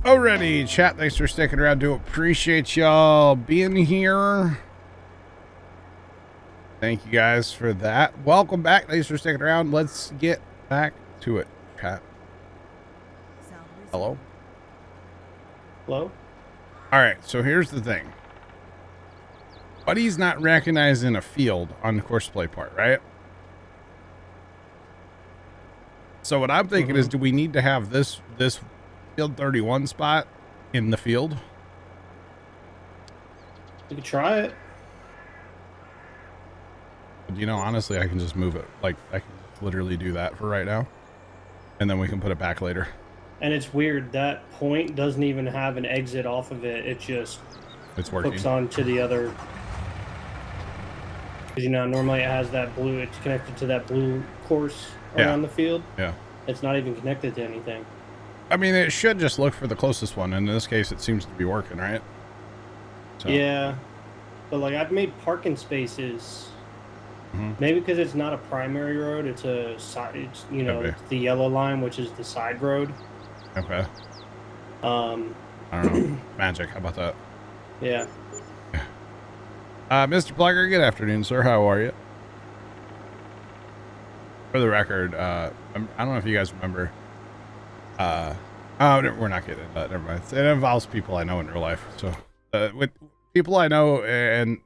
Alrighty, chat, thanks for sticking around. Do appreciate y'all being here. Thank you guys for that. Welcome back. Thanks for sticking around. Let's get back to it, chat. Hello? Hello? Alright, so here's the thing. Buddy's not recognized in a field on the course play part, right? So what I'm thinking is, do we need to have this field 31 spot in the field? You could try it. You know, honestly, I can just move it. Like, I can literally do that for right now. And then we can put it back later. And it's weird, that point doesn't even have an exit off of it. It just hooks on to the other. Because, you know, normally it has that blue, it's connected to that blue course around the field. Yeah. It's not even connected to anything. I mean, it should just look for the closest one. In this case, it seems to be working, right? So. Yeah. But, like, I've made parking spaces. Maybe because it's not a primary road, it's a side, it's, you know, it's the yellow line, which is the side road. Okay. I don't know. Magic. How about that? Yeah. Mr. Plugger, good afternoon, sir. How are you? For the record, I don't know if you guys remember. Oh, we're not getting into that. Never mind. It involves people I know in real life. So, with people I know and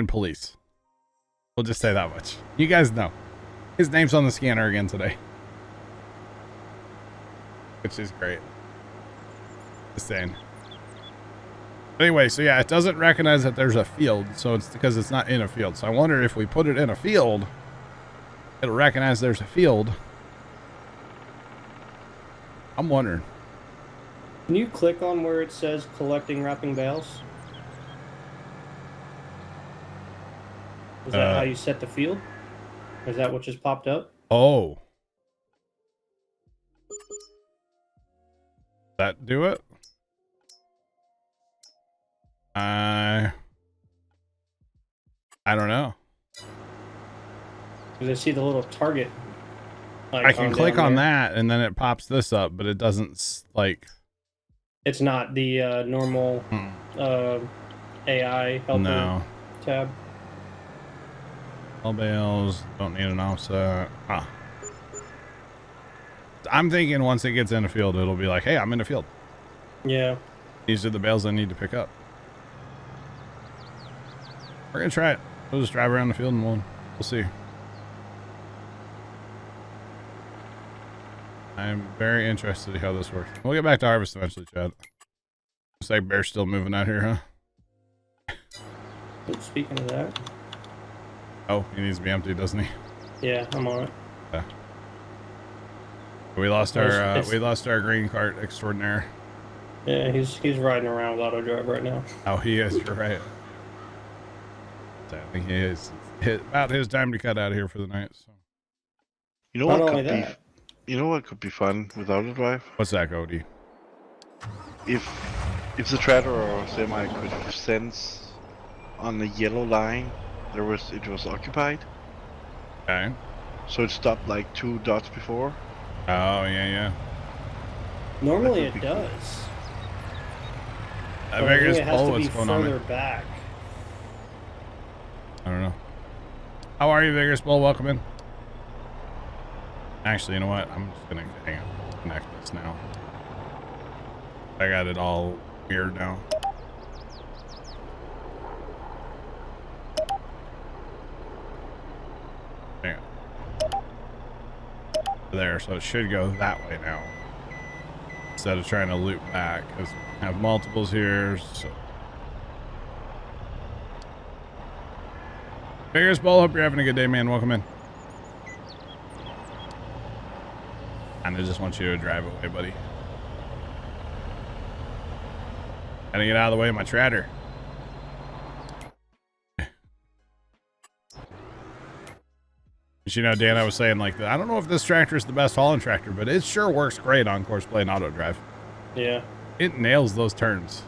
police. We'll just say that much. You guys know. His name's on the scanner again today. Which is great. Just saying. Anyway, so yeah, it doesn't recognize that there's a field, so it's because it's not in a field. So I wonder if we put it in a field, it'll recognize there's a field. I'm wondering. Can you click on where it says collecting wrapping bales? Is that how you set the field? Is that what just popped up? Oh. That do it? I don't know. Because I see the little target. I can click on that and then it pops this up, but it doesn't like. It's not the normal AI helper tab. All bales don't need an offset. Huh. I'm thinking once it gets in a field, it'll be like, hey, I'm in a field. Yeah. These are the bales I need to pick up. We're going to try it. We'll just drive around the field and we'll see. I'm very interested to see how this works. We'll get back to harvest eventually, Chad. Looks like Bear's still moving out here, huh? Speaking of that. Oh, he needs to be empty, doesn't he? Yeah, I'm on it. Yeah. We lost our green cart extraordinaire. Yeah, he's riding around with auto drive right now. Oh, he is. You're right. I think he is. About his time to cut out of here for the night. So. You know what could be? You know what could be fun with auto drive? What's that, Cody? If the tractor or semi could sense on the yellow line it was occupied. Okay. So it stopped like 2 dots before. Oh yeah. Normally it does. I figure it's what's going on. Further back. I don't know. How are you, Vigorous Bull? Welcome in. Actually, you know what? I'm just gonna hang on. Connect this now. I got it all weird now. Hang on. There, so it should go that way now. Instead of trying to loop back, because we have multiples here. So. Vigorous Bull, hope you're having a good day, man. Welcome in. And I just want you to drive away, buddy. Gotta get out of the way of my tractor. You know, Dan, I was saying, like, I don't know if this tractor is the best hauling tractor, but it sure works great on course play and auto drive. Yeah. It nails those turns.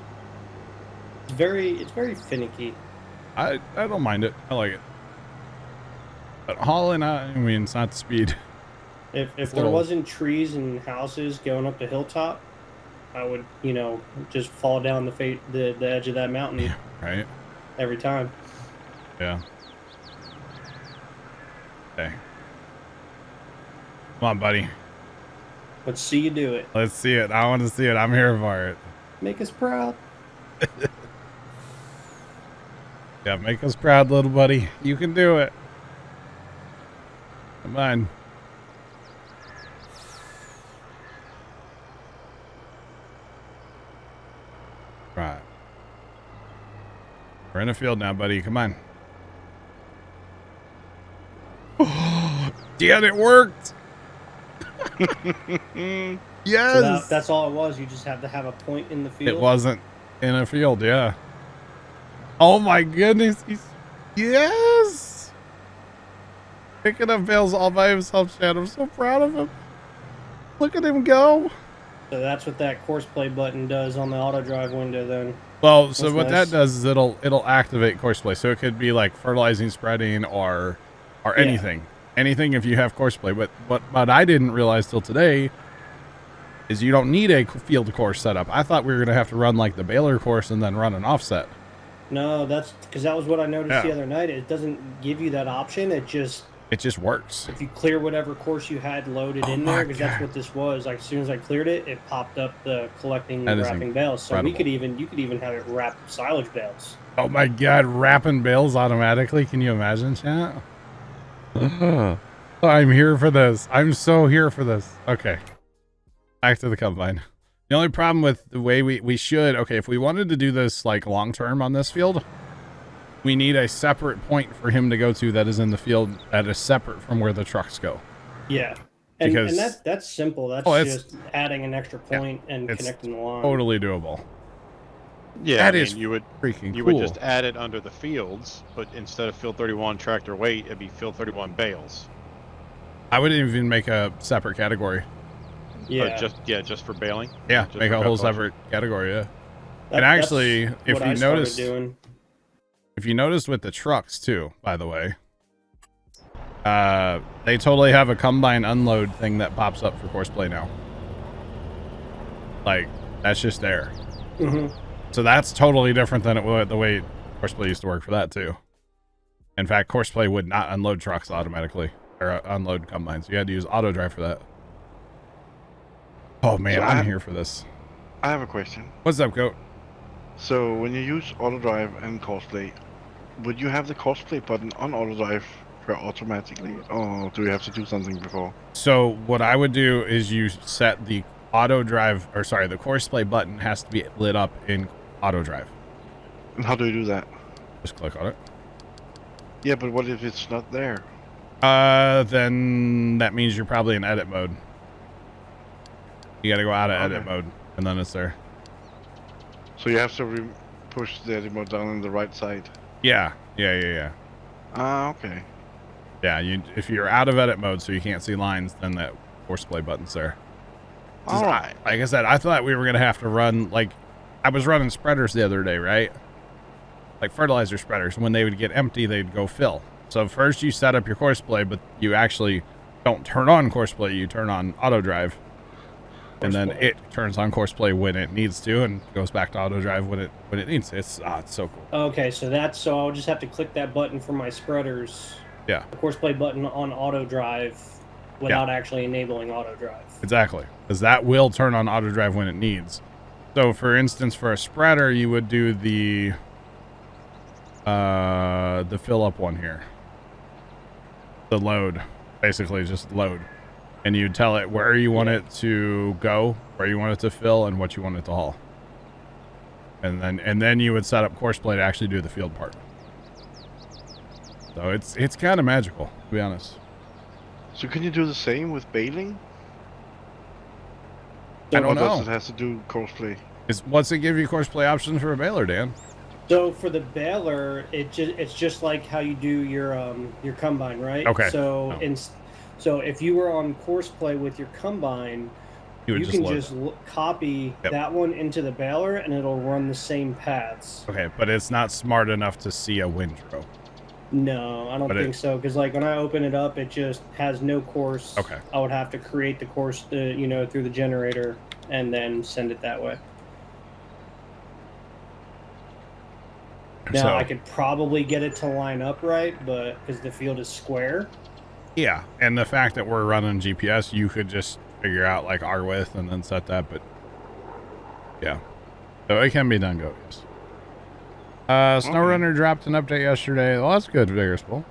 It's very finicky. I don't mind it. I like it. But hauling, I mean, it's not the speed. If there wasn't trees and houses going up the hilltop, I would, you know, just fall down the edge of that mountain. Yeah, right. Every time. Yeah. Okay. Come on, buddy. Let's see you do it. Let's see it. I want to see it. I'm here for it. Make us proud. Yeah, make us proud, little buddy. You can do it. Come on. Right. We're in a field now, buddy. Come on. Oh, damn, it worked. Yes. So that's all it was. You just have to have a point in the field. It wasn't in a field, yeah. Oh my goodness. Yes. Picking up bales all by himself, Chad. I'm so proud of him. Look at him go. So that's what that course play button does on the auto drive window then. Well, so what nice. that does is it'll activate course play. So it could be like fertilizing, spreading, or anything. Anything if you have course play. But what I didn't realize till today is you don't need a field course setup. I thought we were gonna have to run like the baler course and then run an offset. No, that's because that was what I noticed the other night. It doesn't give you that option. It just works. If you clear whatever course you had loaded in there, because that's what this was. Like as soon as I cleared it, it popped up the collecting and wrapping bales. So you could even have it wrap silage bales. Oh my god, wrapping bales automatically. Can you imagine, chat? I'm here for this. I'm so here for this. Okay. Back to the combine. The only problem with the way we should, okay, if we wanted to do this like long term on this field, we need a separate point for him to go to that is in the field that is separate from where the trucks go. Yeah. And that's simple. That's just adding an extra point and connecting the line. Totally doable. Yeah, that is you would freaking you cool. would just add it under the fields, but instead of field 31 tractor weight, it'd be field 31 bales. I would even make a separate category. Yeah. Just for baling. Yeah, just make a whole separate category. Yeah. And actually, if you notice with the trucks too, by the way, they totally have a combine unload thing that pops up for course play now. Like that's just there. Mm-hmm. So that's totally different than the way course play used to work for that too. In fact, course play would not unload trucks automatically or unload combines. You had to use auto drive for that. Oh man, so I'm here for this. I have a question. What's up, Goat? So when you use auto drive and course play, would you have the course play button on auto drive automatically, or do you have to do something before? So what I would do is you set the auto drive, or sorry, the course play button has to be lit up in auto drive. And how do you do that? Just click on it. Yeah, but what if it's not there? Then that means you're probably in edit mode. You gotta go out of edit mode, and then it's there. So you have to push the edit mode down on the right side? Yeah. Okay. Yeah, if you're out of edit mode so you can't see lines, then that course play button's there. Alright. Like I said, I thought we were gonna have to run, like, I was running spreaders the other day, right? Like fertilizer spreaders. When they would get empty, they'd go fill. So first you set up your course play, but you actually don't turn on course play, you turn on auto drive. And then it turns on course play when it needs to, and goes back to auto drive when it needs. It's so cool. Okay, so I'll just have to click that button for my spreaders. Yeah. The course play button on auto drive without actually enabling auto drive. Exactly, because that will turn on auto drive when it needs. So for instance, for a spreader, you would do the fill up one here. The load, basically just load. And you tell it where you want it to go, where you want it to fill, and what you want it to haul. And then you would set up course play to actually do the field part. So it's kind of magical, to be honest. So can you do the same with baling? I don't know. Does it has to do course play? What's it give you course play options for a baler, Dan? So for the baler, it's just like how you do your combine, right? Okay. So if you were on course play with your combine, you can just copy that one into the baler and it'll run the same paths. Okay, but it's not smart enough to see a windrow. No, I don't think so. Because like when I open it up, it just has no course. Okay. I would have to create the course, through the generator. and then send it that way. Now, I could probably get it to line up right, but because the field is square. Yeah, and the fact that we're running GPS, you could just figure out like our width and then set that, but yeah. So it can be done, go, yes. SnowRunner dropped an update yesterday. Well, that's good, Vigorous-Bull.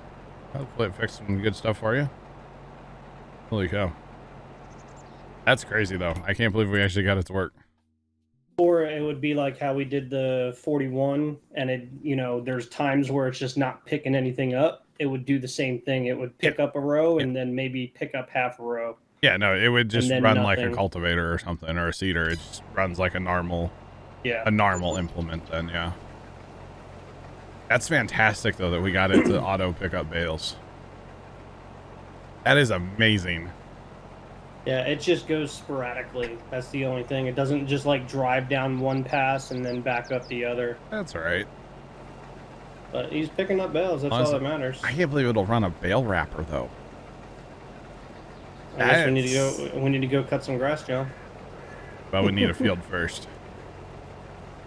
Hopefully it fixed some good stuff for you. Holy cow. That's crazy, though. I can't believe we actually got it to work. Or it would be like how we did the 41, and it, you know, there's times where it's just not picking anything up. It would do the same thing. It would pick up a row and then maybe pick up half a row. Yeah, no, it would just run nothing. like a cultivator or something, or a seeder. It just runs like a normal implement then, yeah. That's fantastic, though, that we got it to auto pick up bales. That is amazing. Yeah, it just goes sporadically. That's the only thing. It doesn't just like drive down one pass and then back up the other. That's all right. But he's picking up bales. That's all that matters. I can't believe it'll run a bale wrapper, though. I guess we need to go cut some grass, Joe. But we need a field first.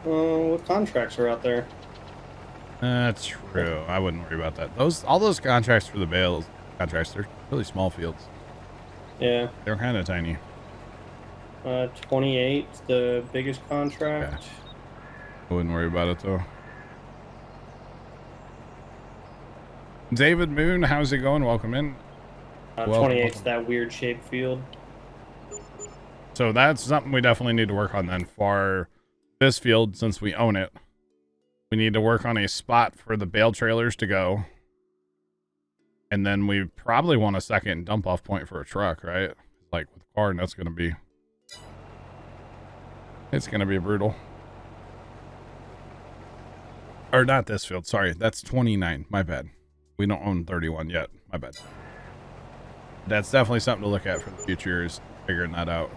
What contracts are out there? That's true. I wouldn't worry about that. All those contracts for the bales contracts, they're really small fields. Yeah. They're kind of tiny. 28, the biggest contract. Yeah. I wouldn't worry about it, though. David Moon, how's it going? Welcome in. 28's that weird shaped field. So that's something we definitely need to work on then for this field, since we own it. We need to work on a spot for the bale trailers to go. And then we probably want a second dump off point for a truck, right? Like with corn, that's going to be... It's going to be brutal. Or not this field, sorry. That's 29, my bad. We don't own 31 yet, my bad. That's definitely something to look at for the future, is figuring that out.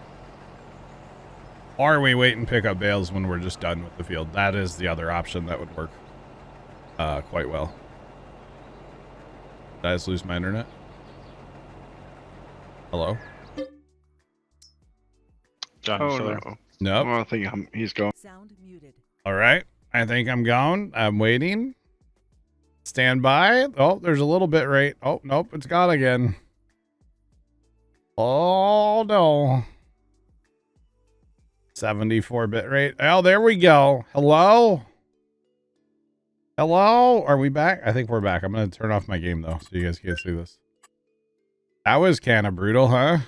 Or we wait and pick up bales when we're just done with the field. That is the other option that would work quite well. Did I just lose my internet? Hello? John, Oh, still there? no. Nope. Well, I think he's gone. Sound muted. All right. I think I'm gone. I'm waiting. Stand by. Oh, there's a little bit rate. Oh, nope. It's gone again. Oh, no. 74 bit rate. Oh, there we go. Hello? Hello? Are we back? I think we're back. I'm going to turn off my game, though, so you guys can't see this. That was kind of brutal, huh?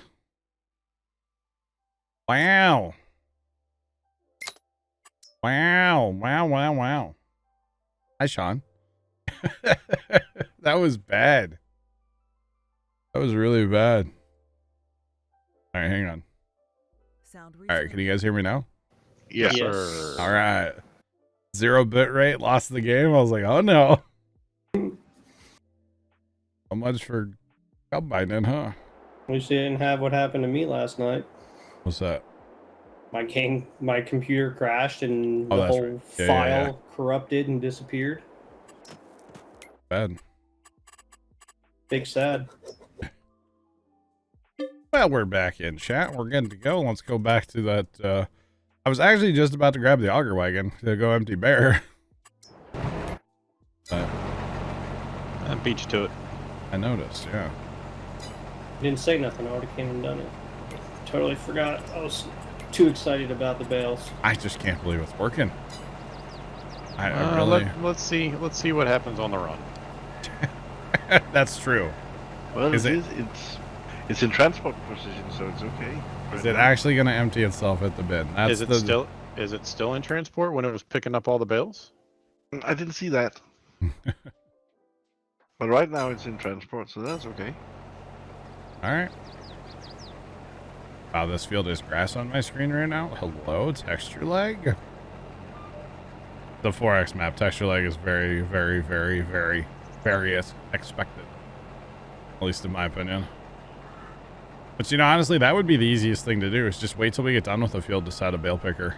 Wow. Wow. Wow, wow, wow. Hi, Sean. That was bad. That was really bad. All right, hang on. Sound All right, can you guys hear me now? Yes, Yes. sir. All right. 0 bit rate, lost the game. I was like, oh no. So much for combining, huh? At least you didn't have what happened to me last night. What's that? My computer crashed and Oh, the that's whole right. Yeah, file corrupted and disappeared. Bad. Big sad. Well, we're back in chat. We're good to go. Let's go back to that. I was actually just about to grab the auger wagon to go empty bear. I beat you to it. I noticed, yeah. You didn't say nothing. I already came and done it. Totally forgot. I was too excited about the bales. I just can't believe it's working. I really... Let's see what happens on the run. That's true. Well, Is it- it's in transport position, so it's okay. Is it actually going to empty itself at the bin? That's Is it still in transport when it was picking up all the bales? I didn't see that. But right now it's in transport, so that's okay. All right. Wow, this field is grass on my screen right now. Hello, texture lag. The 4X map texture lag is very, very, very, very, very expected. At least in my opinion. But you know, honestly, that would be the easiest thing to do, is just wait till we get done with the field to set a bale picker.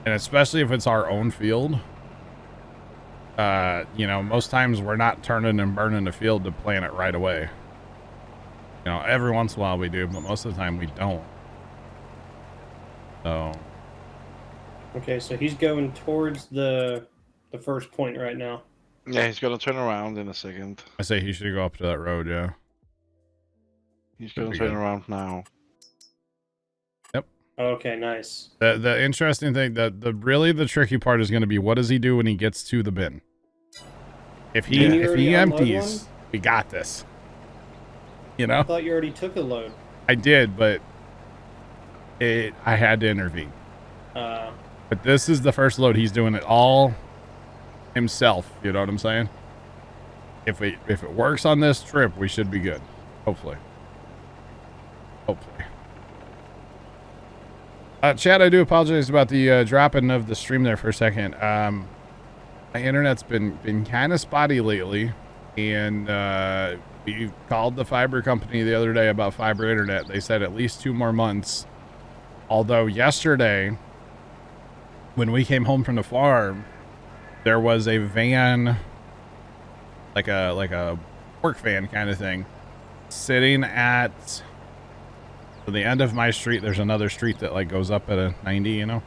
And especially if it's our own field. You know, most times we're not turning and burning the field to plant it right away. You know, every once in a while we do, but most of the time we don't. So Okay, so he's going towards the first point right now. Yeah, he's gonna turn around in a second. I say he should go up to that road. Yeah. He's Should gonna be turn good. around now. Okay, nice. The interesting thing, the tricky part is going to be, what does he do when he gets to the bin? If he Didn't you if already he unload empties, we got this. You know, I thought you already took a load. I did, but I had to intervene. But this is the first load. He's doing it all himself. You know what I'm saying? If it works on this trip, we should be good. Hopefully. Hopefully. Chad, I do apologize about the dropping of the stream there for a second. My internet's been kind of spotty lately, and we called the fiber company the other day about fiber internet. They said at least 2 more months. Although yesterday, when we came home from the farm, there was a van, like a work van kind of thing, sitting at the end of my street. There's another street that like goes up at a 90, you know.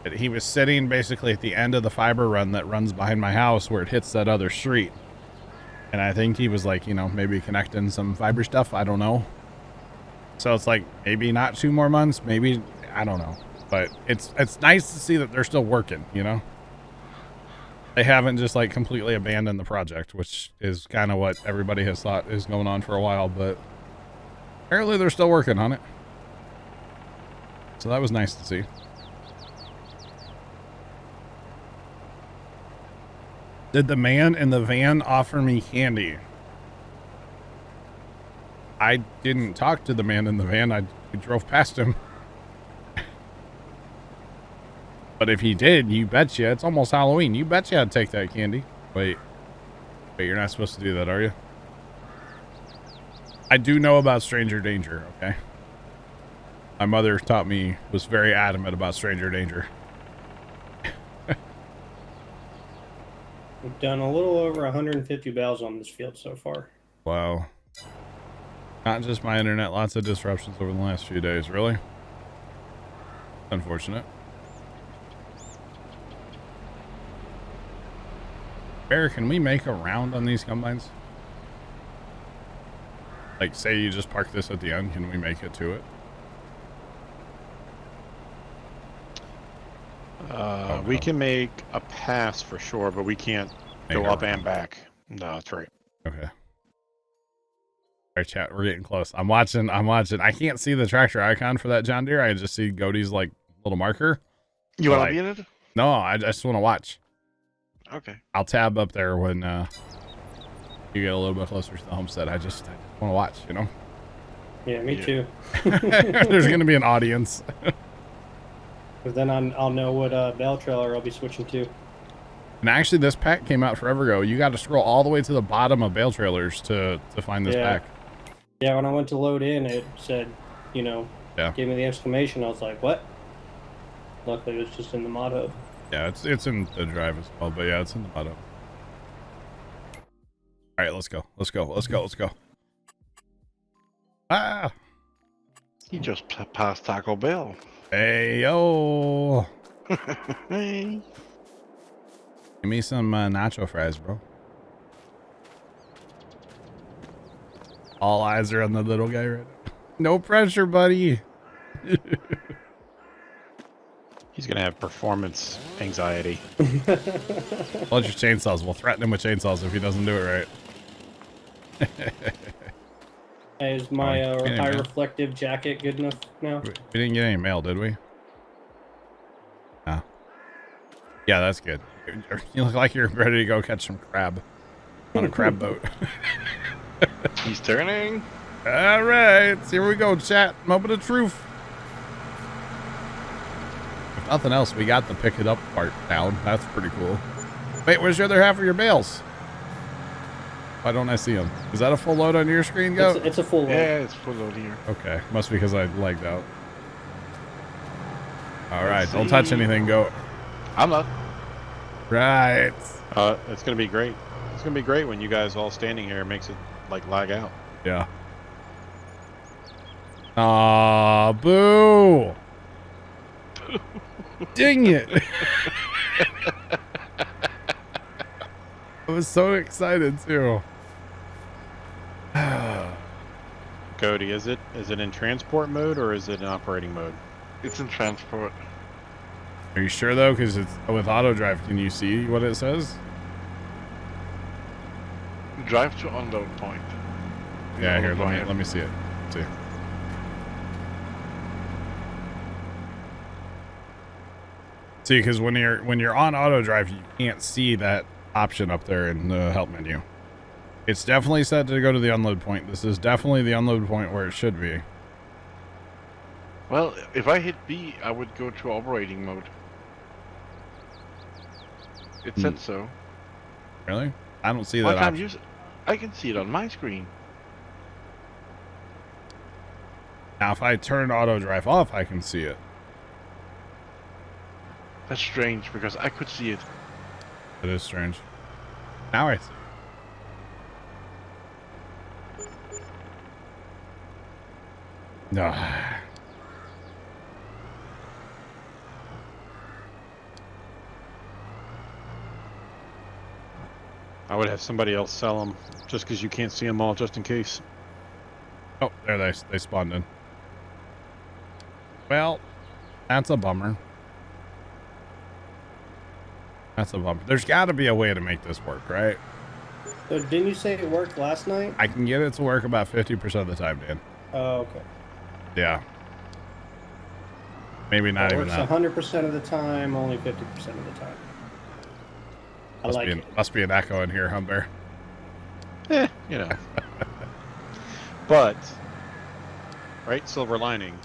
But he was sitting basically at the end of the fiber run that runs behind my house where it hits that other street. And I think he was like, you know, maybe connecting some fiber stuff. I don't know. So it's like maybe not 2 more months, maybe, I don't know. But it's nice to see that they're still working, you know. They haven't just like completely abandoned the project, which is kind of what everybody has thought is going on for a while, but apparently they're still working on it. So that was nice to see. Did the man in the van offer me candy? I didn't talk to the man in the van. I drove past him. But if he did, you betcha. It's almost Halloween. You betcha I'd take that candy. Wait, you're not supposed to do that, are you? I do know about stranger danger, okay? My mother taught me, was very adamant about stranger danger. We've done a little over 150 bales on this field so far. Wow. Not just my internet, lots of disruptions over the last few days, really? Unfortunate. Bear, can we make a round on these combines? Like, say you just park this at the end, can we make it to it? We can make a pass for sure, but we can't go Make a up and round. back. No, that's right. Okay. All right, chat, we're getting close. I'm watching. I can't see the tractor icon for that John Deere. I just see Godey's like little marker. You wanna Like- be in it? No, I just want to watch. Okay. I'll tab up there when you get a little bit closer to the homestead. I just want to watch, you know? Yeah, me Yeah. too. There's going to be an audience. Because then I'll know what bale trailer I'll be switching to. And actually, this pack came out forever ago. You got to scroll all the way to the bottom of bale trailers to find this Yeah. pack. Yeah, when I went to load in, it said, you know, Yeah. gave me the exclamation. I was like, what? Luckily, it was just in the mod hub. Yeah, it's in the drive as well, but yeah, it's in the bottom. All right, let's go. Let's go. Let's go. Let's go. Ah! He just passed Taco Bell. Hey, yo! Hey. Give me some nacho fries, bro. All eyes are on the little guy right now. No pressure, buddy. He's gonna have performance anxiety. Bunch of chainsaws. We'll threaten him with chainsaws if he doesn't do it right. Hey, is my Oh, yeah, high man. reflective jacket good enough now? We didn't get any mail, did we? No. Yeah, that's good. You look like you're ready to go catch some crab on a crab boat. He's turning. All right, here we go, chat. Moment of truth. If nothing else, we got the pick it up part down. That's pretty cool. Wait, where's the other half of your bales? Why don't I see them? Is that a full load on your screen, Go? It's a full load. Yeah, it's full load here. Okay, must be because I lagged out. All right, Let's don't touch see. anything, Go. I'm not. Right. It's gonna be great. It's gonna be great when you guys all standing here. It makes it like lag out. Yeah. Aw, boo. Dang it! I was so excited too. Cody, is it in transport mode or is it in operating mode? It's in transport. Are you sure though? Because it's with auto drive. Can you see what it says? Drive to unload point. Yeah, here. Auto Let drive. me see it. See. See, because when you're on auto drive, you can't see that option up there in the help menu. It's definitely set to go to the unload point. This is definitely the unload point where it should be. Well, if I hit B, I would go to operating mode. It said so. Really? I don't see Why that can't option. use it? I can see it on my screen. Now, if I turn auto drive off, I can see it. That's strange because I could see it. It is strange. Now I see. No. I would have somebody else sell them just because you can't see them all, just in case. Oh, there they spawned in. Well, that's a bummer. That's a bummer. There's got to be a way to make this work, right? So didn't you say it worked last night? I can get it to work about 50% of the time, Dan. Oh, okay. Yeah. Maybe not It even works that. 100% of the time, only 50% of the time. I like it. Must be an echo in here, Humber. You know. But, right, silver lining,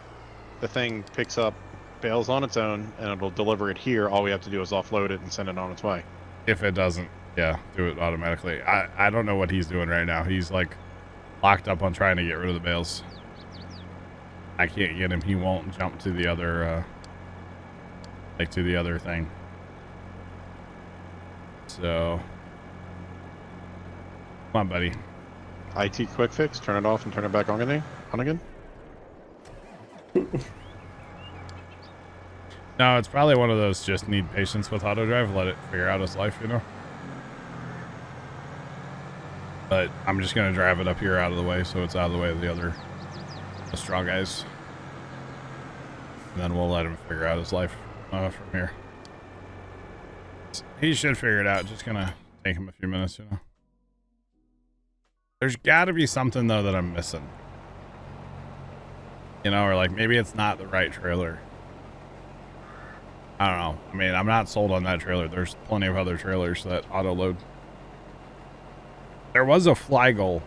the thing picks up bales on its own, and it'll deliver it here. All we have to do is offload it and send it on its way. If it doesn't, yeah, do it automatically. I don't know what he's doing right now. He's like locked up on trying to get rid of the bales. I can't get him. He won't jump to the other, to the other thing. So, come on, buddy. IT quick fix, turn it off and turn it back on again? No, it's probably one of those just need patience with auto drive. Let it figure out its life, you know. But I'm just gonna drive it up here out of the way, so it's out of the way of the straw guys. And then we'll let him figure out his life from here. He should figure it out. Just gonna take him a few minutes, you know. There's got to be something though that I'm missing. You know, or like maybe it's not the right trailer. I don't know. I mean, I'm not sold on that trailer. There's plenty of other trailers that auto load. There was a Flygoal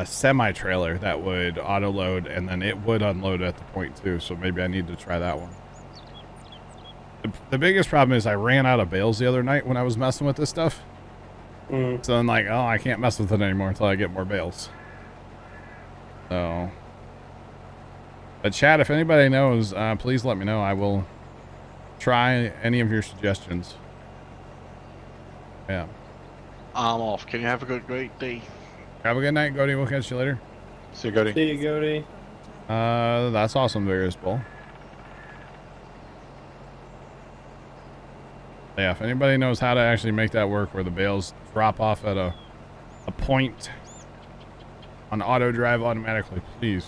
semi trailer that would auto load and then it would unload at the point too. So maybe I need to try that one. The biggest problem is I ran out of bales the other night when I was messing with this stuff. So I'm like, oh, I can't mess with it anymore until I get more bales. So, but chat, if anybody knows, please let me know. I will try any of your suggestions. Yeah. I'm off. Can you have a great day? Have a good night, Cody. We'll catch you later. See you, Cody. See you, Cody. That's awesome, Various Bull. Yeah, if anybody knows how to actually make that work where the bales drop off at a point on auto drive automatically, please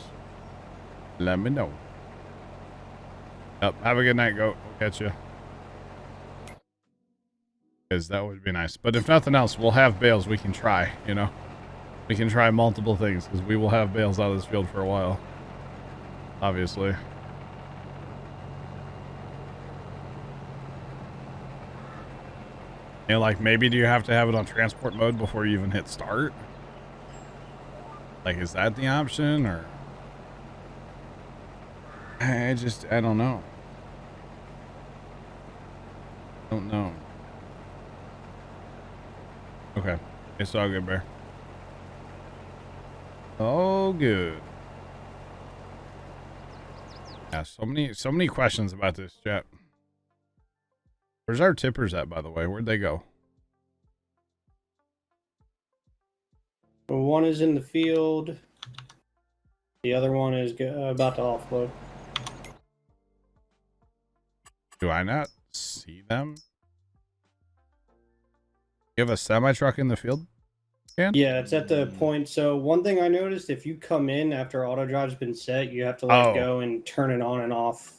let me know. Yep, have a good night, Goat. We'll catch you. Because that would be nice. But if nothing else, we'll have bales we can try, you know. We can try multiple things because we will have bales out of this field for a while. Obviously. You know, like maybe do you have to have it on transport mode before you even hit start? Like, is that the option or? I don't know. Don't know. Okay. It's all good, Bear. Oh, good. Yeah, so many questions about this chat. Where's our tippers at, by the way? Where'd they go? Well, one is in the field. The other one is about to offload. Do I not see them? You have a semi truck in the field? Dan? Yeah, it's at the point. So one thing I noticed, if you come in after auto drive's been set, you have to let Oh. it go and turn it on and off.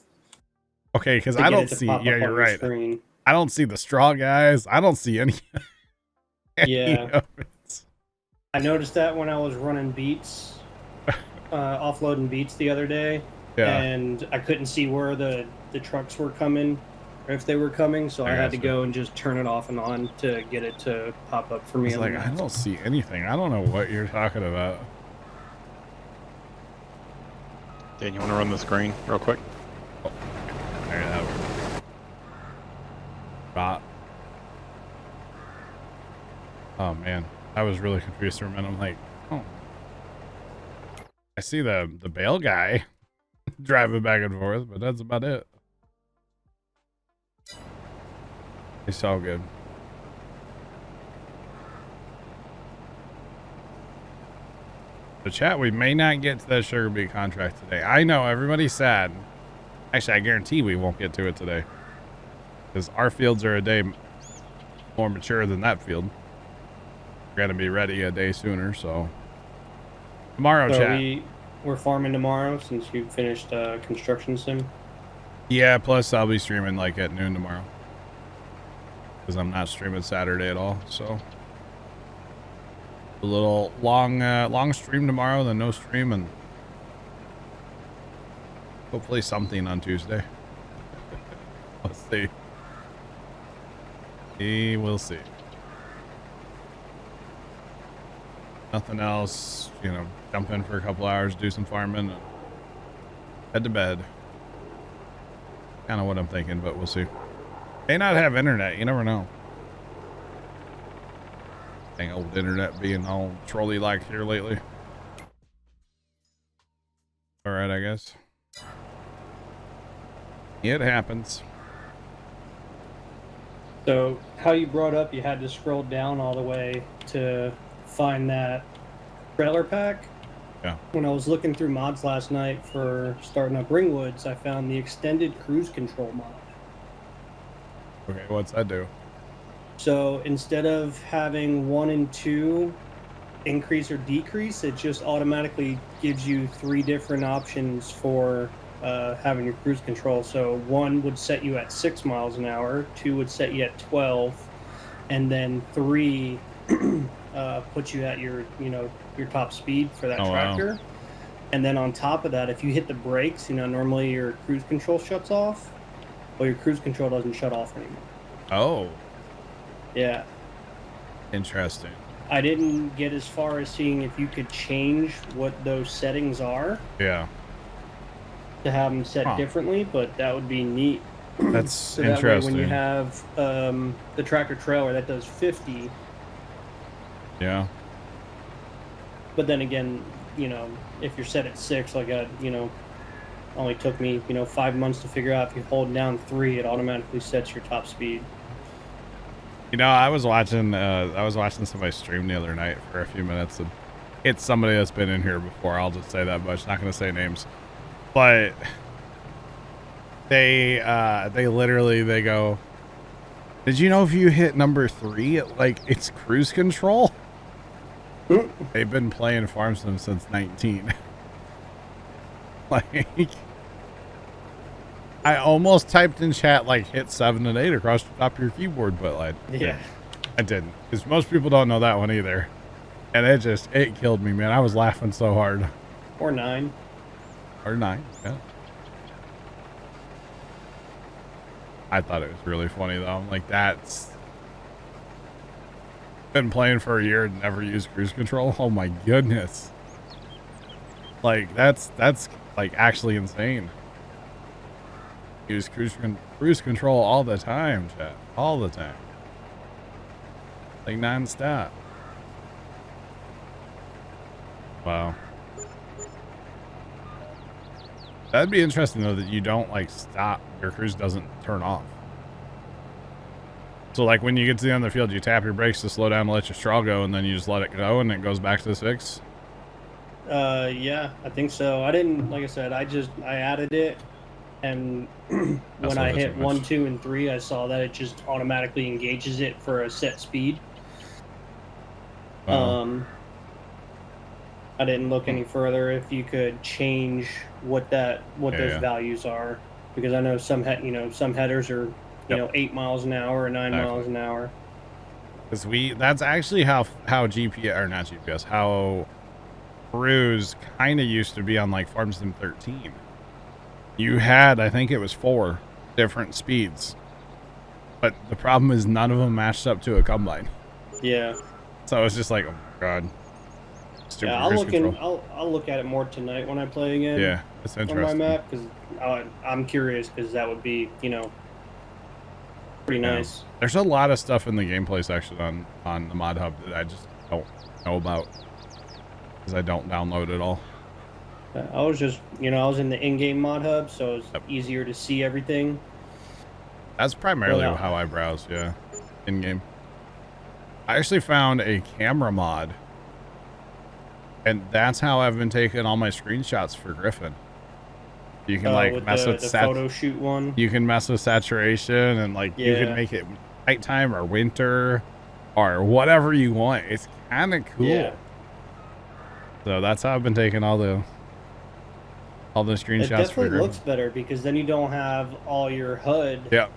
Okay, because to I get don't it to see. pop Yeah, up you're on your right. screen. I don't see the straw guys. I don't see any. Yeah. of it. I noticed that when I was running beats, offloading beats the other day, Yeah. and I couldn't see where the trucks were coming, or if they were coming, so I had to gotcha. go and just turn it off and on to get it to pop up for me. It's on like, the I map. don't see anything. I don't know what you're talking about. Dan, you want to run the screen real quick? Oh, there that works. Rot. Oh man, I was really confused for a minute. I'm like, oh, I see the bale guy driving back and forth, but that's about it. It's all good. The chat, we may not get to that sugar beet contract today. I know everybody's sad. Actually, I guarantee we won't get to it today, because our fields are a day more mature than that field. We're gonna be ready a day sooner, so tomorrow, So chat. we're farming tomorrow since you finished construction sim. Yeah, plus I'll be streaming like at noon tomorrow, because I'm not streaming Saturday at all. So a little long stream tomorrow, then no stream, and hopefully something on Tuesday. Let's see. We'll see. Nothing else, you know, jump in for a couple hours, do some farming, and head to bed. Kind of what I'm thinking, but we'll see. May not have internet, you never know. Dang old internet being all trolly like here lately. Alright, I guess. It happens. So how you brought up you had to scroll down all the way to find that trailer pack. Yeah. When I was looking through mods last night for starting up Ringwoods, I found the extended cruise control mod. Okay, what's that do? So instead of having 1 and 2 increase or decrease, it just automatically gives you 3 different options for having your cruise control. So 1 would set you at 6 miles an hour, 2 would set you at 12, and then 3 puts you at your top speed for that tractor. Wow. And then on top of that, if you hit the brakes, normally your cruise control shuts off. Well, your cruise control doesn't shut off anymore. Oh. Yeah. Interesting. I didn't get as far as seeing if you could change what those settings are. Yeah. To have them set differently, but that would be neat. That's so interesting. That way when you have the tractor trailer that does 50. Yeah. But then again, if you're set at 6, like only took me 5 months to figure out if you hold down 3, it automatically sets your top speed. I was watching somebody stream the other night for a few minutes, and it's somebody that's been in here before. I'll just say that much. Not going to say names, but they go, did you know if you hit number 3, it's cruise control? They've been playing farm sim since 19. I almost typed in chat hit 7 and 8 across the top of your keyboard, but I didn't, because most people don't know that one either, and it killed me, man. I was laughing so hard. Or 9. Or 9, yeah. I thought it was really funny though. I'm like, that's been playing for a year and never used cruise control. Oh my goodness. That's actually insane. Use cruise control all the time, chat. All the time. Non-stop. Wow. That'd be interesting though, that you don't stop. Your cruise doesn't turn off. So when you get to the end of the field, you tap your brakes to slow down and let your straw go, and then you just let it go and it goes back to 6? Yeah, I think so. I didn't, like I said, I added it And That's when I a bit hit too much. 1, 2, and 3, I saw that it just automatically engages it for a set speed. Wow. I didn't look any further if you could change what those Yeah. values are, because I know some some headers are Yep. 8 miles an hour or 9 Exactly. miles an hour. Because that's actually how GPS, or not GPS, how Cruise kind of used to be on like Farm Sim 13. You had, I think it was 4 different speeds, but the problem is none of them matched up to a combine. Yeah. So it's just like, oh my god. Stupid Yeah, cruise control. I'll look at it more tonight when I play again. Yeah, it's On my interesting. map, because I'm curious, because that would be pretty nice. There's a lot of stuff in the gameplay section on the mod hub that I just don't know about because I don't download it all. I was just I was in the in-game mod hub, so it's easier to see everything. That's primarily Well, how I browse, yeah, in game. I actually found a camera mod, and that's how I've been taking all my screenshots for Griffin. You can like with mess the with photo shoot one. You can mess with saturation, and like you can make it nighttime or winter or whatever you want. It's kind of cool. Yeah. So that's how I've been taking all the screenshots. It definitely looks better because then you don't have all your HUD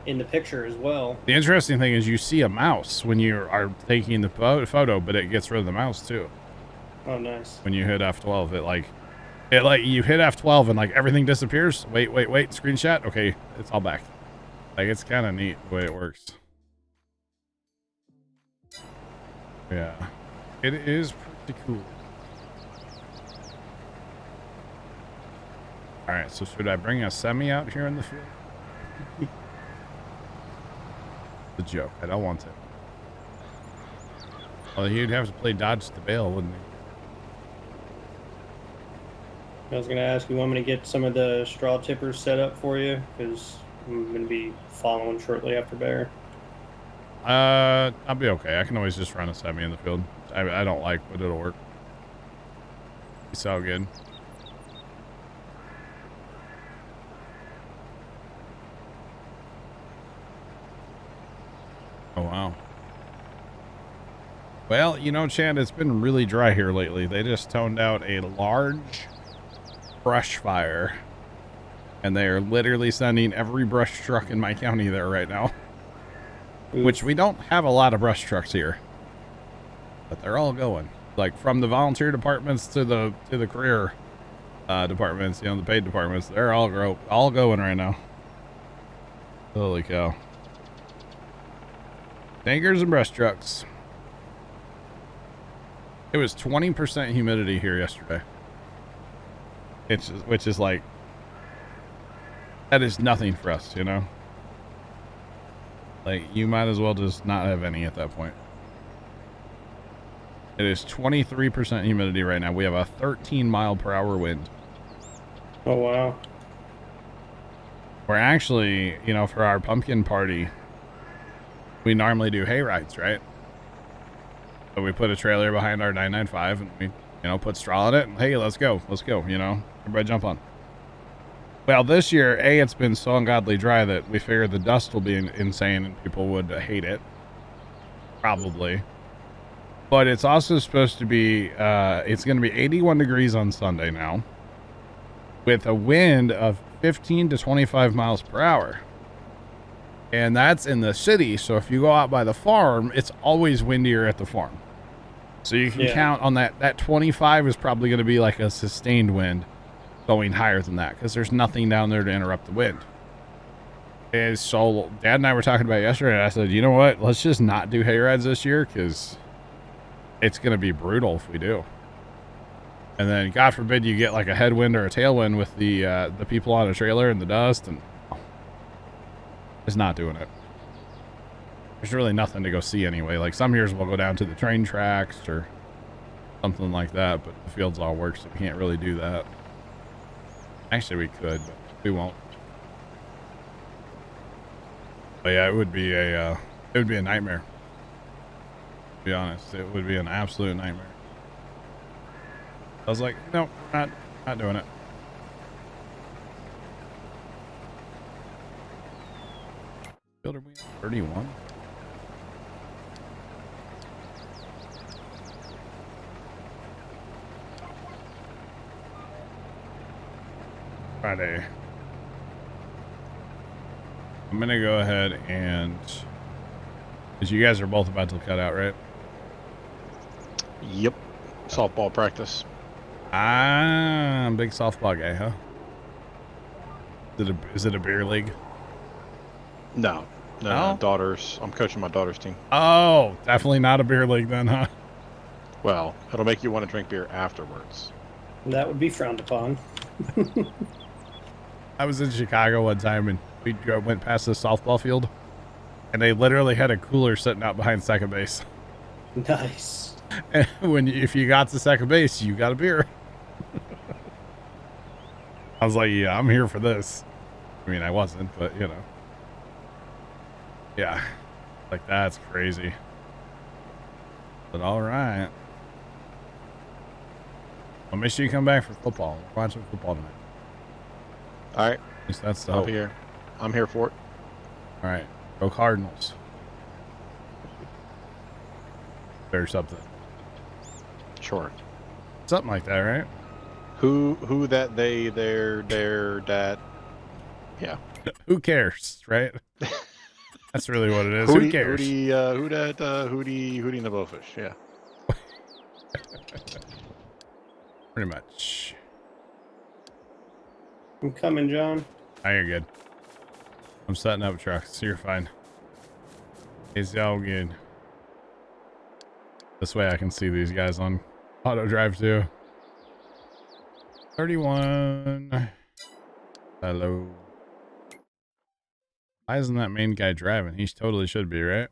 in the picture as well. The interesting thing is you see a mouse when you are taking the photo, but it gets rid of the mouse too. Oh, nice. When you hit F12, you hit F12 and like everything disappears. Wait, screenshot. Okay, it's all back. Like it's kind of neat the way it works. Yeah, it is pretty cool. All right, so should I bring a semi out here in the field? The joke. I don't want to. Well, he'd have to play dodge the bail, wouldn't he? I was going to ask, you want me to get some of the straw tippers set up for you? Because I'm going to be following shortly after Bear. I'll be okay. I can always just run a semi in the field. I don't like, but it'll work. It's all good. Oh, wow. Well, Chad, it's been really dry here lately. They just toned out a large brush fire, and they are literally sending every brush truck in my county there right now. Oof. Which we don't have a lot of brush trucks here, but they're all going. Like from the volunteer departments to the career departments, the paid departments, they're all going right now. Holy cow. Tankers and brush trucks. It was 20% humidity here yesterday. Which is like, that is nothing for us, Like, you might as well just not have any at that point. It is 23% humidity right now. We have a 13-mile-per-hour wind. Oh, wow. We're actually, for our pumpkin party, we normally do hay rides, right? So we put a trailer behind our 995 and we, put straw in it and hey, let's go, everybody jump on. Well, this year, it's been so ungodly dry that we figured the dust will be insane and people would hate it. Probably. But it's also supposed to be, it's going to be 81 degrees on Sunday now with a wind of 15 to 25 miles per hour. And that's in the city. So if you go out by the farm, it's always windier at the farm. So you can count on that. That 25 is probably going to be like a sustained wind going higher than that because there's nothing down there to interrupt the wind. And so Dad and I were talking about it yesterday. And I said, you know what? Let's just not do hay rides this year because it's going to be brutal if we do. And then God forbid you get like a headwind or a tailwind with the people on a trailer and the dust and just not doing it. There's really nothing to go see anyway. Like some years we'll go down to the train tracks or something like that, but the fields all work, so we can't really do that. Actually, we could, but we won't. But yeah, it would be a nightmare. To be honest, it would be an absolute nightmare. I was like, no, we're not doing it. Field are we at? 31. Friday. I'm gonna go ahead and, because you guys are both about to cut out, right? Yep. Softball practice. Ah, big softball guy, huh? Is it a beer league? No. No? Daughters. I'm coaching my daughter's team. Oh, definitely not a beer league then, huh? Well, it'll make you want to drink beer afterwards. That would be frowned upon. I was in Chicago one time and we went past the softball field and they literally had a cooler sitting out behind second base. Nice. And if you got to second base, you got a beer. I was like, yeah, I'm here for this. I mean, I wasn't, but you know. Yeah. Like, that's crazy. But all right. Well, make sure you come back for football. We're watching football tonight. All right. At least that's the I'll hope. be here. I'm here for it. All right. Go Cardinals. Or something. Sure. Something like that, right? Who that they their that. Yeah. Who cares, right? That's really what it is. Who cares? Who that Hootie and the Blowfish. Yeah. Pretty much. I'm coming, John. Oh, you're good. I'm setting up trucks. You're fine. It's all good. This way I can see these guys on auto drive too. 31. Hello. Why isn't that main guy driving? He totally should be, right?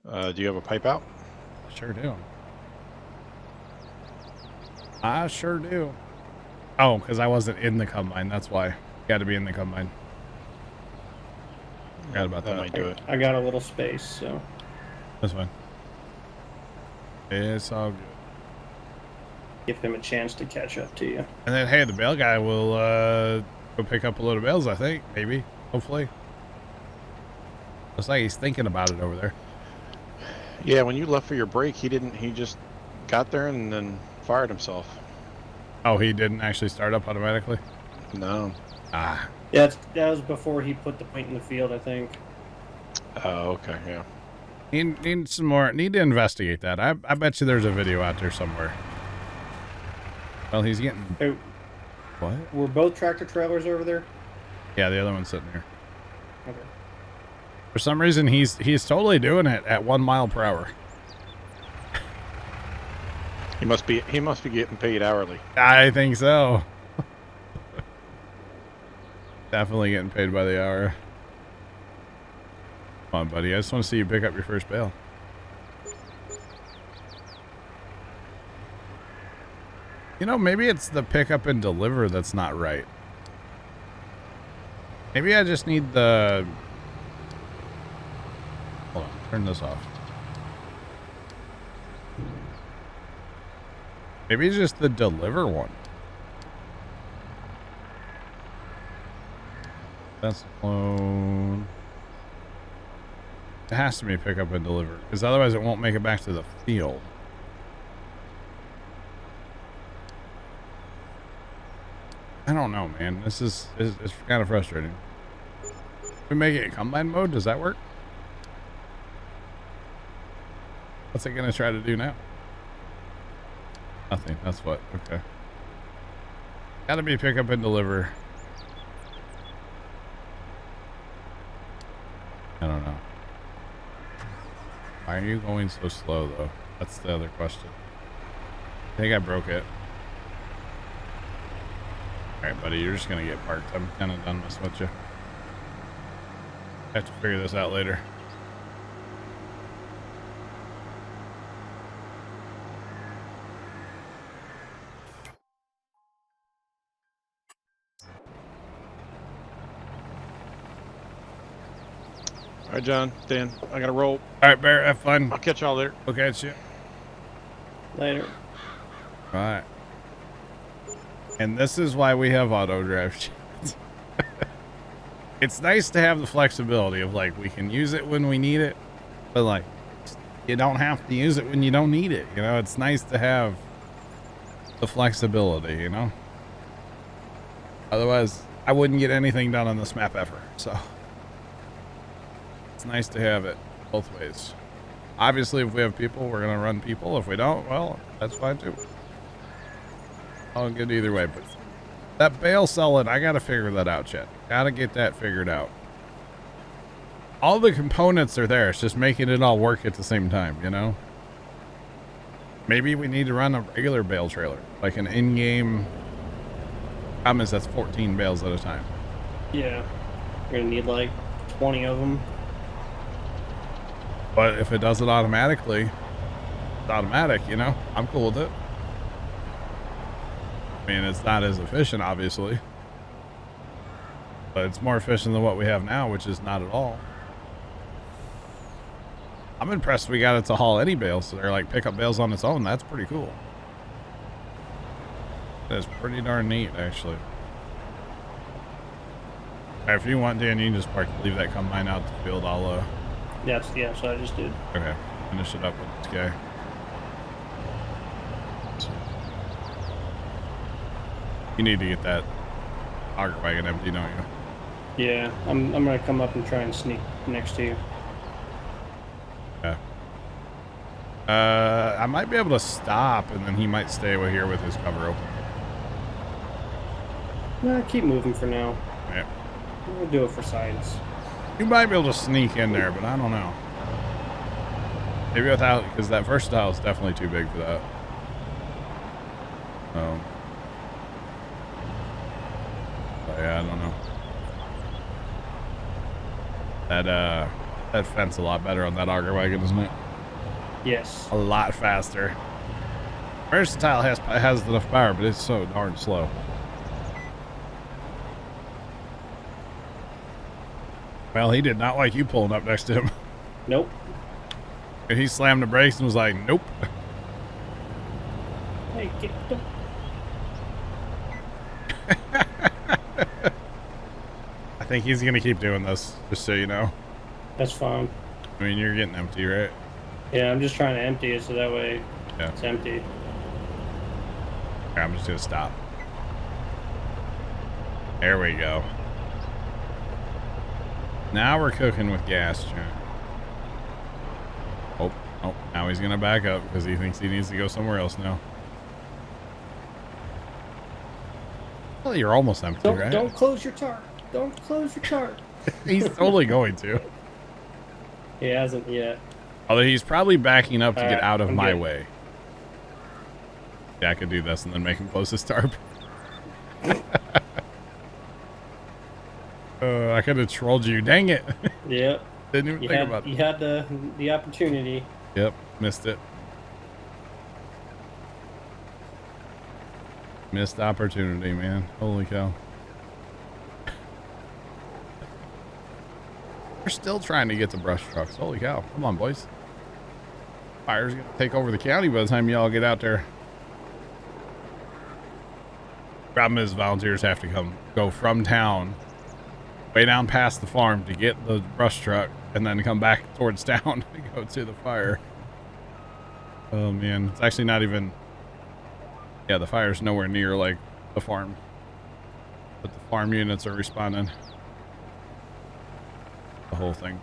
Do you have a pipe out? Sure do. I sure do. Oh, because I wasn't in the combine. That's why. Got to be in the combine. Forgot about that. Might do it. I got a little space, so. That's fine. It's all good. Give him a chance to catch up to you. And then, hey, the bail guy will go pick up a load of bales, I think. Maybe. Hopefully. Looks like he's thinking about it over there. Yeah, when you left for your break, he didn't. He just got there and then fired himself. Oh, he didn't actually start up automatically? No. Ah. Yeah, that was before he put the point in the field, I think. Oh, okay, yeah. Need some more. Need to investigate that. I bet you there's a video out there somewhere. Well, he's getting... Hey, What? were both tractor trailers over there? Yeah, the other one's sitting here. Okay. For some reason, he's totally doing it at 1 mile per hour. He must be getting paid hourly. I think so. Definitely getting paid by the hour. Come on, buddy. I just want to see you pick up your first bale. You know, maybe it's the pick up and deliver that's not right. Maybe I just need the... Hold on. Turn this off. Maybe it's just the deliver one. That's clone. It has to be pick up and deliver, because otherwise it won't make it back to the field. I don't know, man. This is it's kind of frustrating. We make it combine mode. Does that work? What's it gonna try to do now? Nothing. That's what. Okay. Gotta be pick up and deliver. I don't know. Why are you going so slow, though? That's the other question. I think I broke it. Alright, buddy, you're just gonna get parked. I'm kind of done messing with you. I have to figure this out later. All right, John, Dan, I gotta roll. Alright, Bear, have fun. I'll catch y'all later. We'll catch you. Later. Alright. And this is why we have auto drive. It's nice to have the flexibility of like, we can use it when we need it, but like, you don't have to use it when you don't need it. You know, it's nice to have the flexibility, you know? Otherwise, I wouldn't get anything done on this map ever. So it's nice to have it both ways. Obviously, if we have people, we're going to run people. If we don't, well, that's fine too. All good either way. But that bale selling, I got to figure that out, Chet. Got to get that figured out. All the components are there. It's just making it all work at the same time, you know? Maybe we need to run a regular bale trailer, like an in-game. Problem is that's 14 bales at a time. Yeah. We're going to need like 20 of them. But if it does it automatically, it's automatic, you know? I'm cool with it. I mean, it's not as efficient, obviously. But it's more efficient than what we have now, which is not at all. I'm impressed we got it to haul any bales. So they're like pick up bales on its own. That's pretty cool. That's pretty darn neat, actually. Right, if you want, Dan, you can just leave that combine out to field. I'll, Yeah, so I just did. okay. Finish it up with this guy. You need to get that auger wagon empty, don't you? Yeah, I'm going to come up and try and sneak next to you. Yeah. I might be able to stop, and then he might stay over here with his cover open. Nah, keep moving for now. Yeah. We'll do it for science. You might be able to sneak in there, but I don't know. Maybe without, because that first style is definitely too big for that. But yeah, I don't know. That fence a lot better on that auger wagon, isn't it? Yes. A lot faster. Versatile has enough power, but it's so darn slow. Well, he did not like you pulling up next to him. Nope. And he slammed the brakes and was like, nope. Hey, get the... I think he's going to keep doing this, just so you know. That's fine. I mean, you're getting empty, right? Yeah, I'm just trying to empty it so that way Yeah. it's empty. Okay, I'm just going to stop. There we go. Now we're cooking with gas, John. Oh, now he's going to back up because he thinks he needs to go somewhere else now. Well, you're almost empty, right? Don't close your tarp. Don't close your tarp. He's totally going to. He hasn't yet. Although he's probably backing up to get out of I'm my good. way. Yeah, I could do this and then make him close his tarp. I could have trolled you. Dang it. Yep. Didn't even think about You it. had the opportunity. Yep, missed it. Missed opportunity, man. Holy cow. We're still trying to get the brush trucks. Holy cow. Come on, boys. Fire's going to take over the county by the time y'all get out there. Problem is, volunteers have to go from town, way down past the farm to get the brush truck, and then come back towards town to go to the fire. Oh, man. It's actually not even... Yeah, the fire's nowhere near, like, the farm. But the farm units are responding. The whole thing.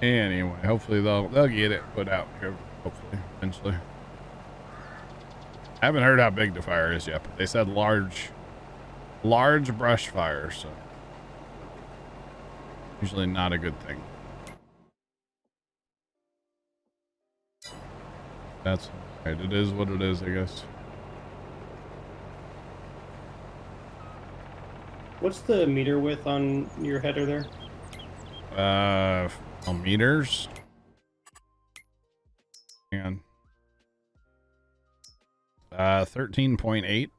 Anyway, hopefully they'll get it put out here, hopefully, eventually. I haven't heard how big the fire is yet, but they said large brush fire, so usually not a good thing. That's right. It is what it is, I guess. What's the meter width on your header there? Meters. Hang on. 13.8.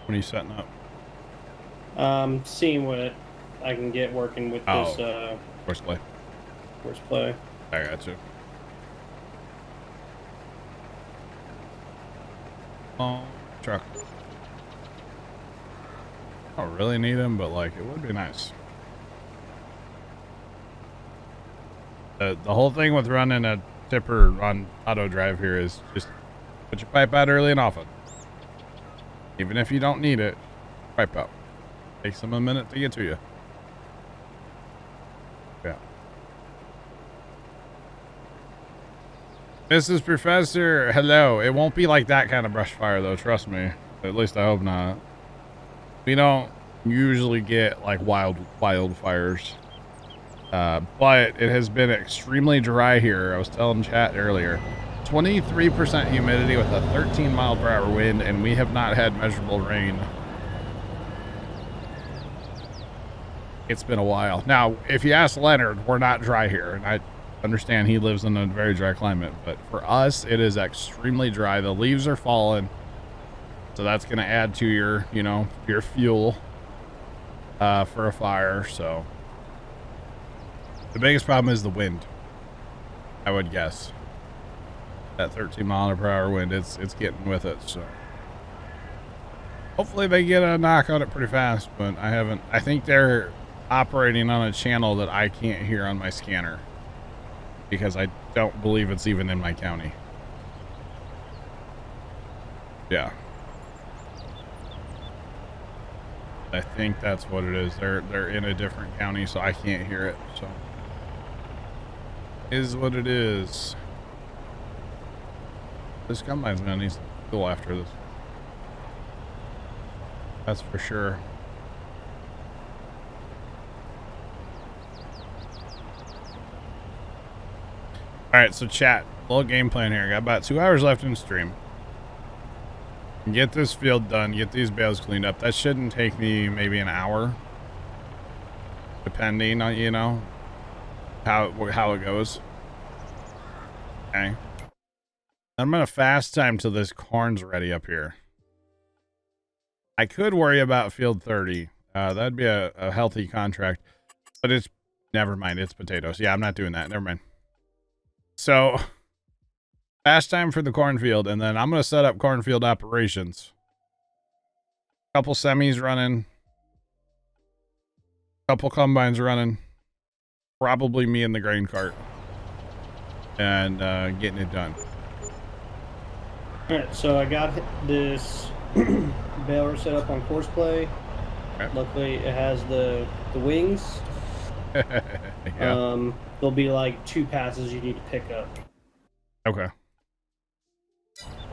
What are you setting up? Seeing what I can get working with this Horseplay. horseplay. I got you. Oh, truck. I don't really need him, but like it would be nice. The whole thing with running a tipper on auto drive here is just put your pipe out early and often. Even if you don't need it, pipe out. Takes them a minute to get to you. Yeah. Mrs. Professor, hello. It won't be like that kind of brush fire though, trust me. At least I hope not. We don't usually get like wildfires. But it has been extremely dry here. I was telling chat earlier. 23% humidity with a 13-mile-per-hour wind, and we have not had measurable rain. It's been a while. Now, if you ask Leonard, we're not dry here, and I understand he lives in a very dry climate, but for us, it is extremely dry. The leaves are falling, so that's going to add to your, you know, your fuel for a fire, so... The biggest problem is the wind, I would guess. That 13-mile-per-hour wind, it's getting with it, so. Hopefully they get a knock on it pretty fast, but I think they're operating on a channel that I can't hear on my scanner. Because I don't believe it's even in my county. Yeah. I think that's what it is. They're in a different county, so I can't hear it, so. Is what it is. This combine's gonna need to go after this. That's for sure. Alright, so chat. Little game plan here. Got about 2 hours left in the stream. Get this field done. Get these bales cleaned up. That shouldn't take me maybe an hour. Depending on, you know, how it goes. Okay. I'm gonna fast time till this corn's ready up here. I could worry about field 30. That'd be a healthy contract, but it's never mind. It's potatoes. Yeah, I'm not doing that. Never mind. So fast time for the cornfield, and then I'm gonna set up cornfield operations. Couple semis running. Couple combines running. Probably me in the grain cart. And getting it done. Alright, so I got this baler set up on course play. Okay. Luckily it has the wings. Yeah. There'll be like 2 passes you need to pick up. Okay.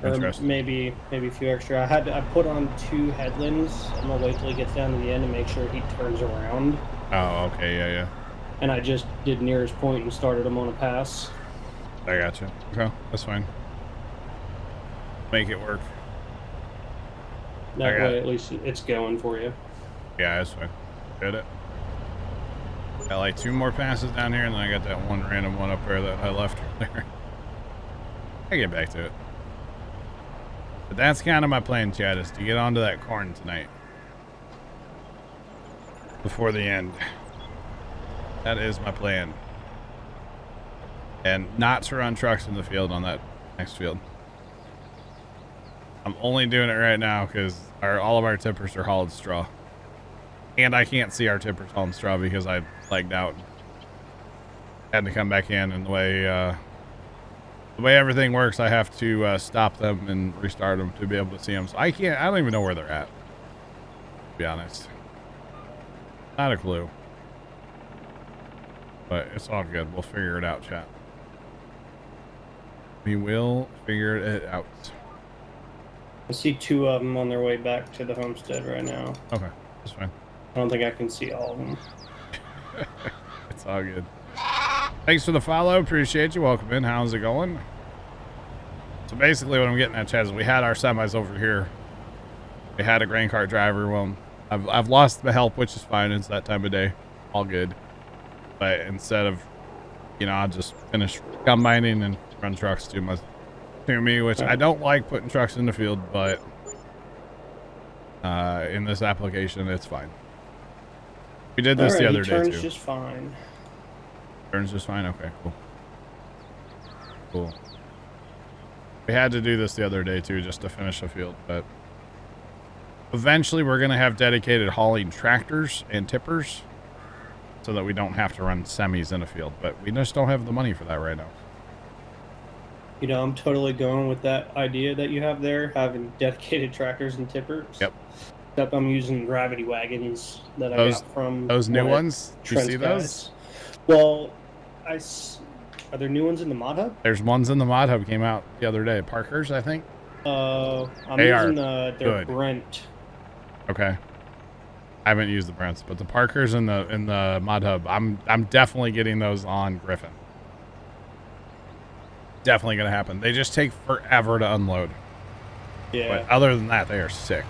Or Interesting. maybe a few extra. I put on 2 headlands. I'm gonna wait till he gets down to the end and make sure he turns around. Oh, okay, yeah. And I just did nearest point and started him on a pass. I gotcha. Okay, that's fine. Make it work. That way, at least it's going for you. Yeah, that's fine. Did it. Got like 2 more passes down here, and then I got that one random one up there that I left there. I get back to it. But that's kind of my plan, Chad, is to get onto that corn tonight. Before the end. That is my plan. And not to run trucks in the field on that next field. I'm only doing it right now because all of our tippers are hauled straw. And I can't see our tippers hauling straw because I lagged out. Had to come back in, and the way everything works, I have to stop them and restart them to be able to see them. So I don't even know where they're at, to be honest. Not a clue. But it's all good. We'll figure it out, chat. We will figure it out. I see 2 of them on their way back to the homestead right now. Okay, that's fine. I don't think I can see all of them. It's all good. Thanks for the follow. Appreciate you. Welcome in. How's it going? So basically what I'm getting at, Chad, is we had our semis over here. We had a grain cart driver. Well, I've lost the help, which is fine. It's that time of day. All good. But instead of, you know, I'll just finish combining and run trucks to me, which I don't like putting trucks in the field, but in this application, it's fine. We did this the other day too. Turns just fine. Turns just fine. Okay, cool. Cool. We had to do this the other day too, just to finish a field, but eventually we're going to have dedicated hauling tractors and tippers so that we don't have to run semis in a field, but we just don't have the money for that right now. You know, I'm totally going with that idea that you have there, having dedicated tractors and tippers. Yep. Except I'm using gravity wagons that I got from those new one of ones. Do you Trent's see those? guys. Well, are there new ones in the mod hub? There's ones in the mod hub came out the other day. Parker's, I think. I'm They using are their good. Brent. Okay. I haven't used the Brents, but the Parkers in the mod hub, I'm definitely getting those on Griffin. Definitely gonna happen. They just take forever to unload. Yeah. But other than that, they are sick.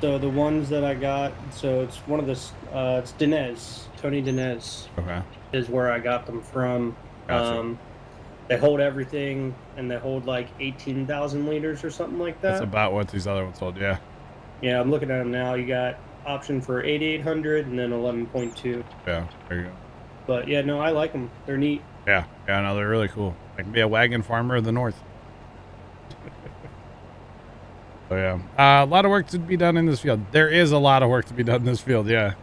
So the ones that I got, so it's one of the, it's Dinez, Tony Dinez Okay. is where I got them from. Gotcha. They hold everything, and they hold like 18,000 liters or something like that. That's about what these other ones hold. Yeah. Yeah, I'm looking at them now. You got option for 8,800 and then 11.2. Yeah. There you go. But yeah, no, I like them. They're neat. Yeah. Yeah. No, they're really cool. I can be a wagon farmer of the north. So yeah, a lot of work to be done in this field. There is a lot of work to be done in this field. Yeah.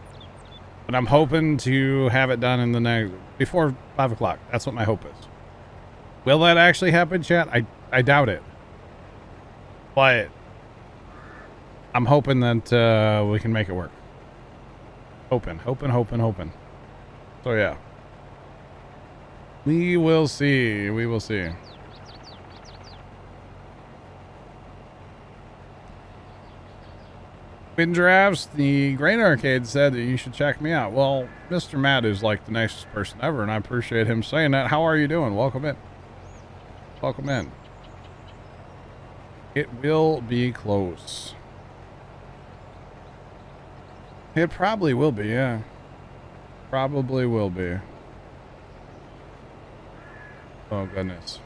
But I'm hoping to have it done in the next before 5 o'clock. That's what my hope is. Will that actually happen, chat? I doubt it. But I'm hoping that we can make it work. Hoping. So yeah. We will see. We will see. Wind Drafts, the Grain Arcade said that you should check me out. Well, Mr. Matt is like the nicest person ever, and I appreciate him saying that. How are you doing? Welcome in. Welcome in. It will be close. It probably will be, yeah. Probably will be. Oh, goodness.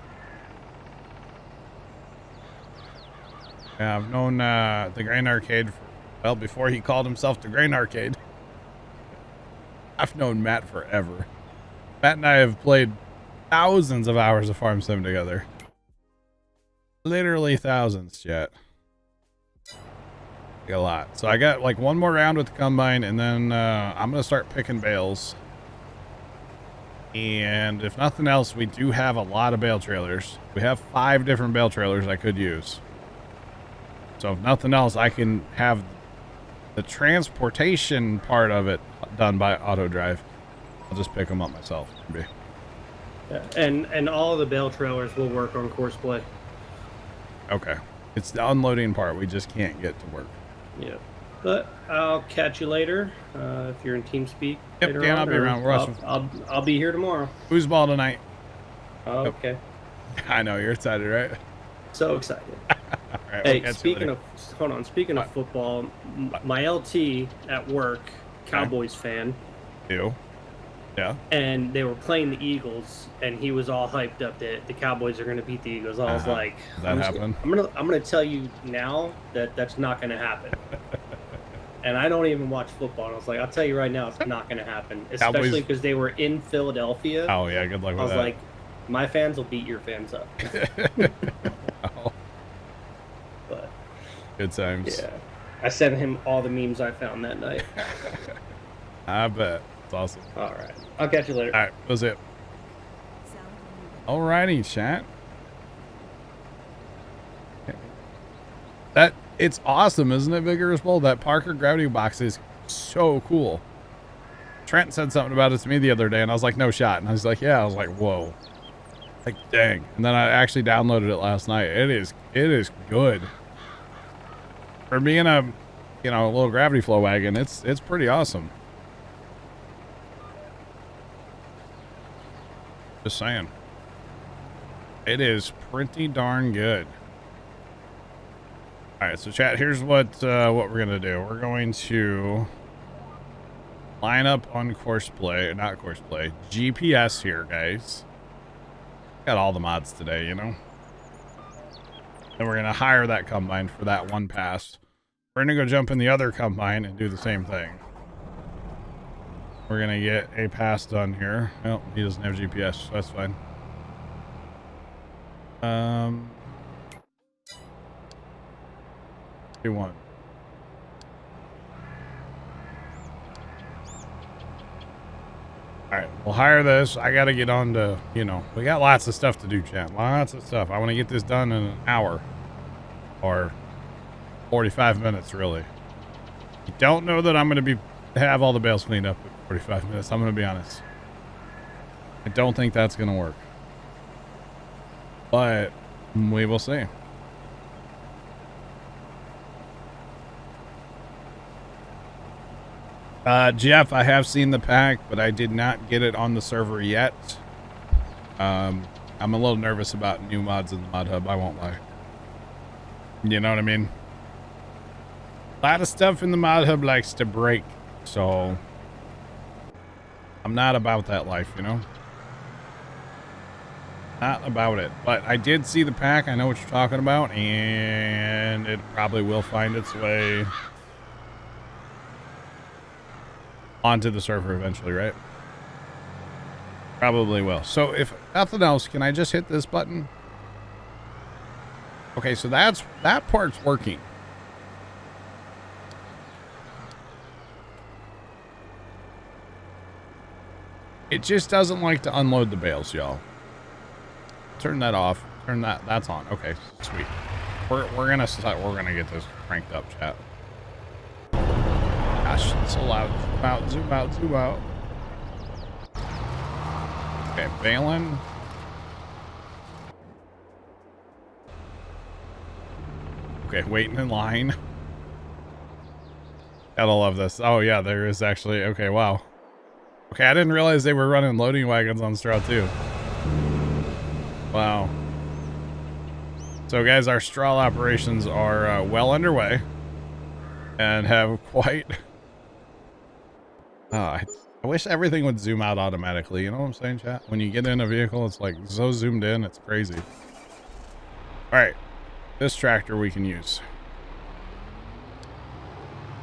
Yeah, I've known the Grain Arcade for, well, before he called himself the Grain Arcade. I've known Matt forever. Matt and I have played thousands of hours of Farm Sim together. Literally thousands, chat. A lot. So I got like one more round with the combine, and then I'm gonna start picking bales. And if nothing else, we do have a lot of bale trailers. We have 5 different bale trailers I could use. So if nothing else, I can have the transportation part of it done by auto drive. I'll just pick them up myself. Maybe. Yeah. And all of the bale trailers will work on course play. Okay. It's the unloading part we just can't get to work. Yeah. But I'll catch you later if you're in TeamSpeak. Yep, later Dan, on, I'll be or around. We're watching. I'll be here tomorrow. Foosball tonight. Oh, Yep. okay. I know you're excited, right? So excited. All right, Hey, we'll catch you speaking later. of, hold on. Speaking What? of football, my LT at work, Cowboys fan, You. Yeah. and they were playing the Eagles, and he was all hyped up that the Cowboys are going to beat the Eagles. I was like, That happened? I'm gonna tell you now that that's not going to happen. And I don't even watch football. And I was like, I'll tell you right now, it's not going to happen, especially Cowboys- because they were in Philadelphia. Oh yeah, good luck I with was that. like, my fans will beat your fans up. Oh, But good times. yeah, I sent him all the memes I found that night. I bet. It's awesome. All right, I'll catch you later. All right, was it? Sound muted. Alrighty, chat. That it's awesome, isn't it, Vigorous Bull? That Parker gravity box is so cool. Trent said something about it to me the other day, and I was like, no shot. And I was like, yeah. I was like, whoa. Like, dang. And then I actually downloaded it last night. It is good. For being a, a little gravity flow wagon, it's pretty awesome. Just saying. It is pretty darn good. All right, so chat, here's what we're gonna do. We're going to line up on not course play, GPS here, guys. Got all the mods today, you know. And we're gonna hire that combine for that one pass. We're gonna go jump in the other combine and do the same thing. We're gonna get a pass done here. Well, he doesn't have GPS, so that's fine. one. All right, we'll hire this. I got to get on to, you know, we got lots of stuff to do, chat. Lots of stuff. I want to get this done in an hour or 45 minutes, really. I don't know that I'm going to have all the bales cleaned up in 45 minutes. I'm going to be honest. I don't think that's going to work. But we will see. Jeff, I have seen the pack, but I did not get it on the server yet. I'm a little nervous about new mods in the mod hub, I won't lie. You know what I mean? A lot of stuff in the mod hub likes to break, so I'm not about that life, you know? Not about it. But I did see the pack, I know what you're talking about, and it probably will find its way onto the server eventually, right? Probably will. So if nothing else, can I just hit this button? Okay, so that part's working. It just doesn't like to unload the bales, y'all. Turn that off. Turn that's on. Okay, sweet. We're gonna get this cranked up, chat. Gosh, it's so loud. Zoom out, zoom out, zoom out. Okay, Balin. Okay, waiting in line. Gotta love this. Oh yeah, there is actually, okay, wow. Okay, I didn't realize they were running loading wagons on straw too. Wow. So guys, our straw operations are well underway and have quite... I wish everything would zoom out automatically. You know what I'm saying, chat? When you get in a vehicle, it's like so zoomed in, it's crazy. All right, this tractor we can use.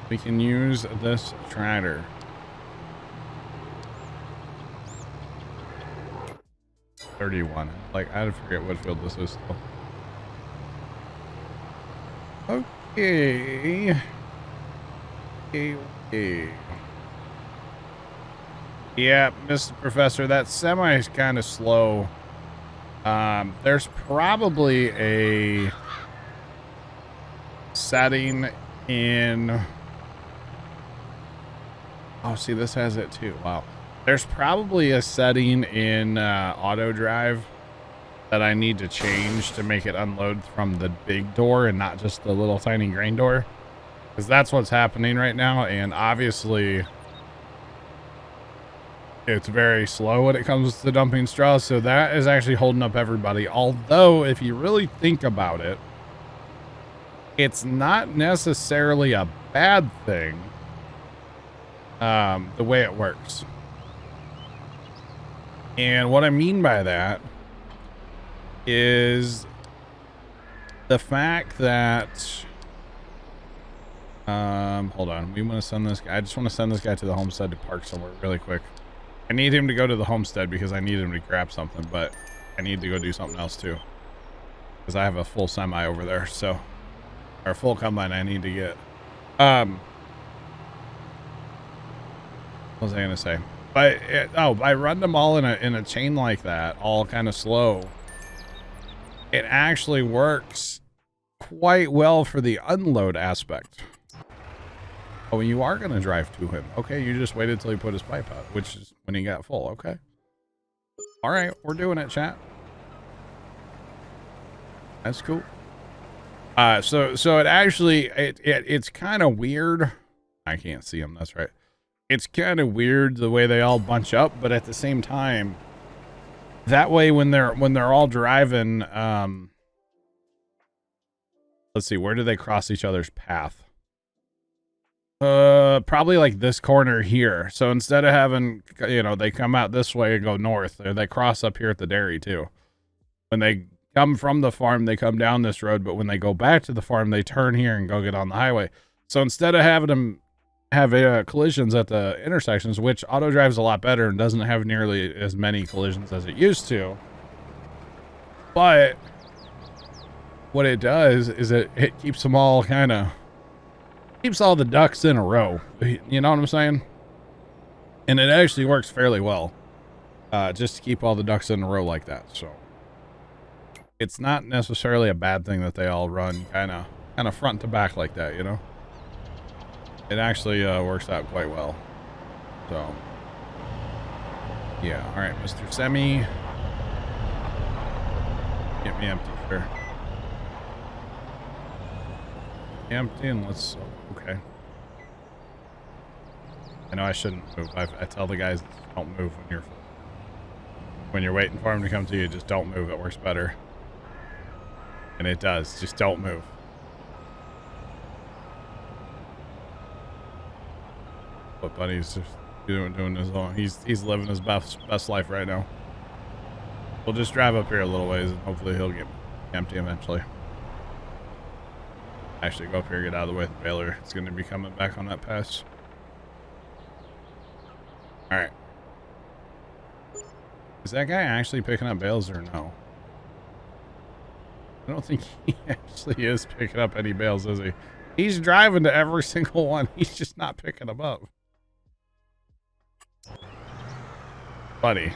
We can use this tractor. $31. Like, I forget what field this is still. Okay. Okay. Yeah, Mr. Professor, that semi is kind of slow. There's probably a setting in... Oh, see, this has it too. Wow. There's probably a setting in auto drive that I need to change to make it unload from the big door and not just the little tiny grain door. Because that's what's happening right now, and obviously... it's very slow when it comes to dumping straw, so that is actually holding up everybody. Although, if you really think about it, it's not necessarily a bad thing, the way it works. And what I mean by that is the fact that... hold on. We want to send this guy... I just want to send this guy to the homestead to park somewhere really quick. I need him to go to the homestead because I need him to grab something, but I need to go do something else too. Because I have a full semi over there, so... or full combine I need to get. What was I going to say? I run them all in a chain like that, all kind of slow. It actually works quite well for the unload aspect. Oh, you are going to drive to him. Okay, you just waited till he put his pipe out, which is when he got full. Okay. All right, we're doing it, chat. That's cool. So it actually, it's kind of weird. I can't see him. That's right. It's kind of weird the way they all bunch up, but at the same time, that way when they're all driving, let's see, where do they cross each other's path? Probably like this corner here. So instead of having, you know, they come out this way and go north, they cross up here at the dairy too. When they come from the farm, they come down this road, but when they go back to the farm, they turn here and go get on the highway. So instead of having them have collisions at the intersections, which auto drives a lot better and doesn't have nearly as many collisions as it used to, but what it does is it keeps them all kind of, keeps all the ducks in a row. You know what I'm saying? And it actually works fairly well. Just to keep all the ducks in a row like that. So it's not necessarily a bad thing that they all run kind of front to back like that, you know? It actually works out quite well. So yeah, all right, Mr. Semi. Get me empty, sir. Empty, and let's, okay. I know I shouldn't move. I tell the guys, don't move when you're waiting for them to come to you. Just don't move. It works better. And it does. Just don't move. But Buddy's just doing his own. He's living his best life right now. We'll just drive up here a little ways and hopefully he'll get empty eventually. Actually, go up here, get out of the way of the baler. It's going to be coming back on that pass. All right. Is that guy actually picking up bales or no? I don't think he actually is picking up any bales, is he? He's driving to every single one. He's just not picking them up. Buddy.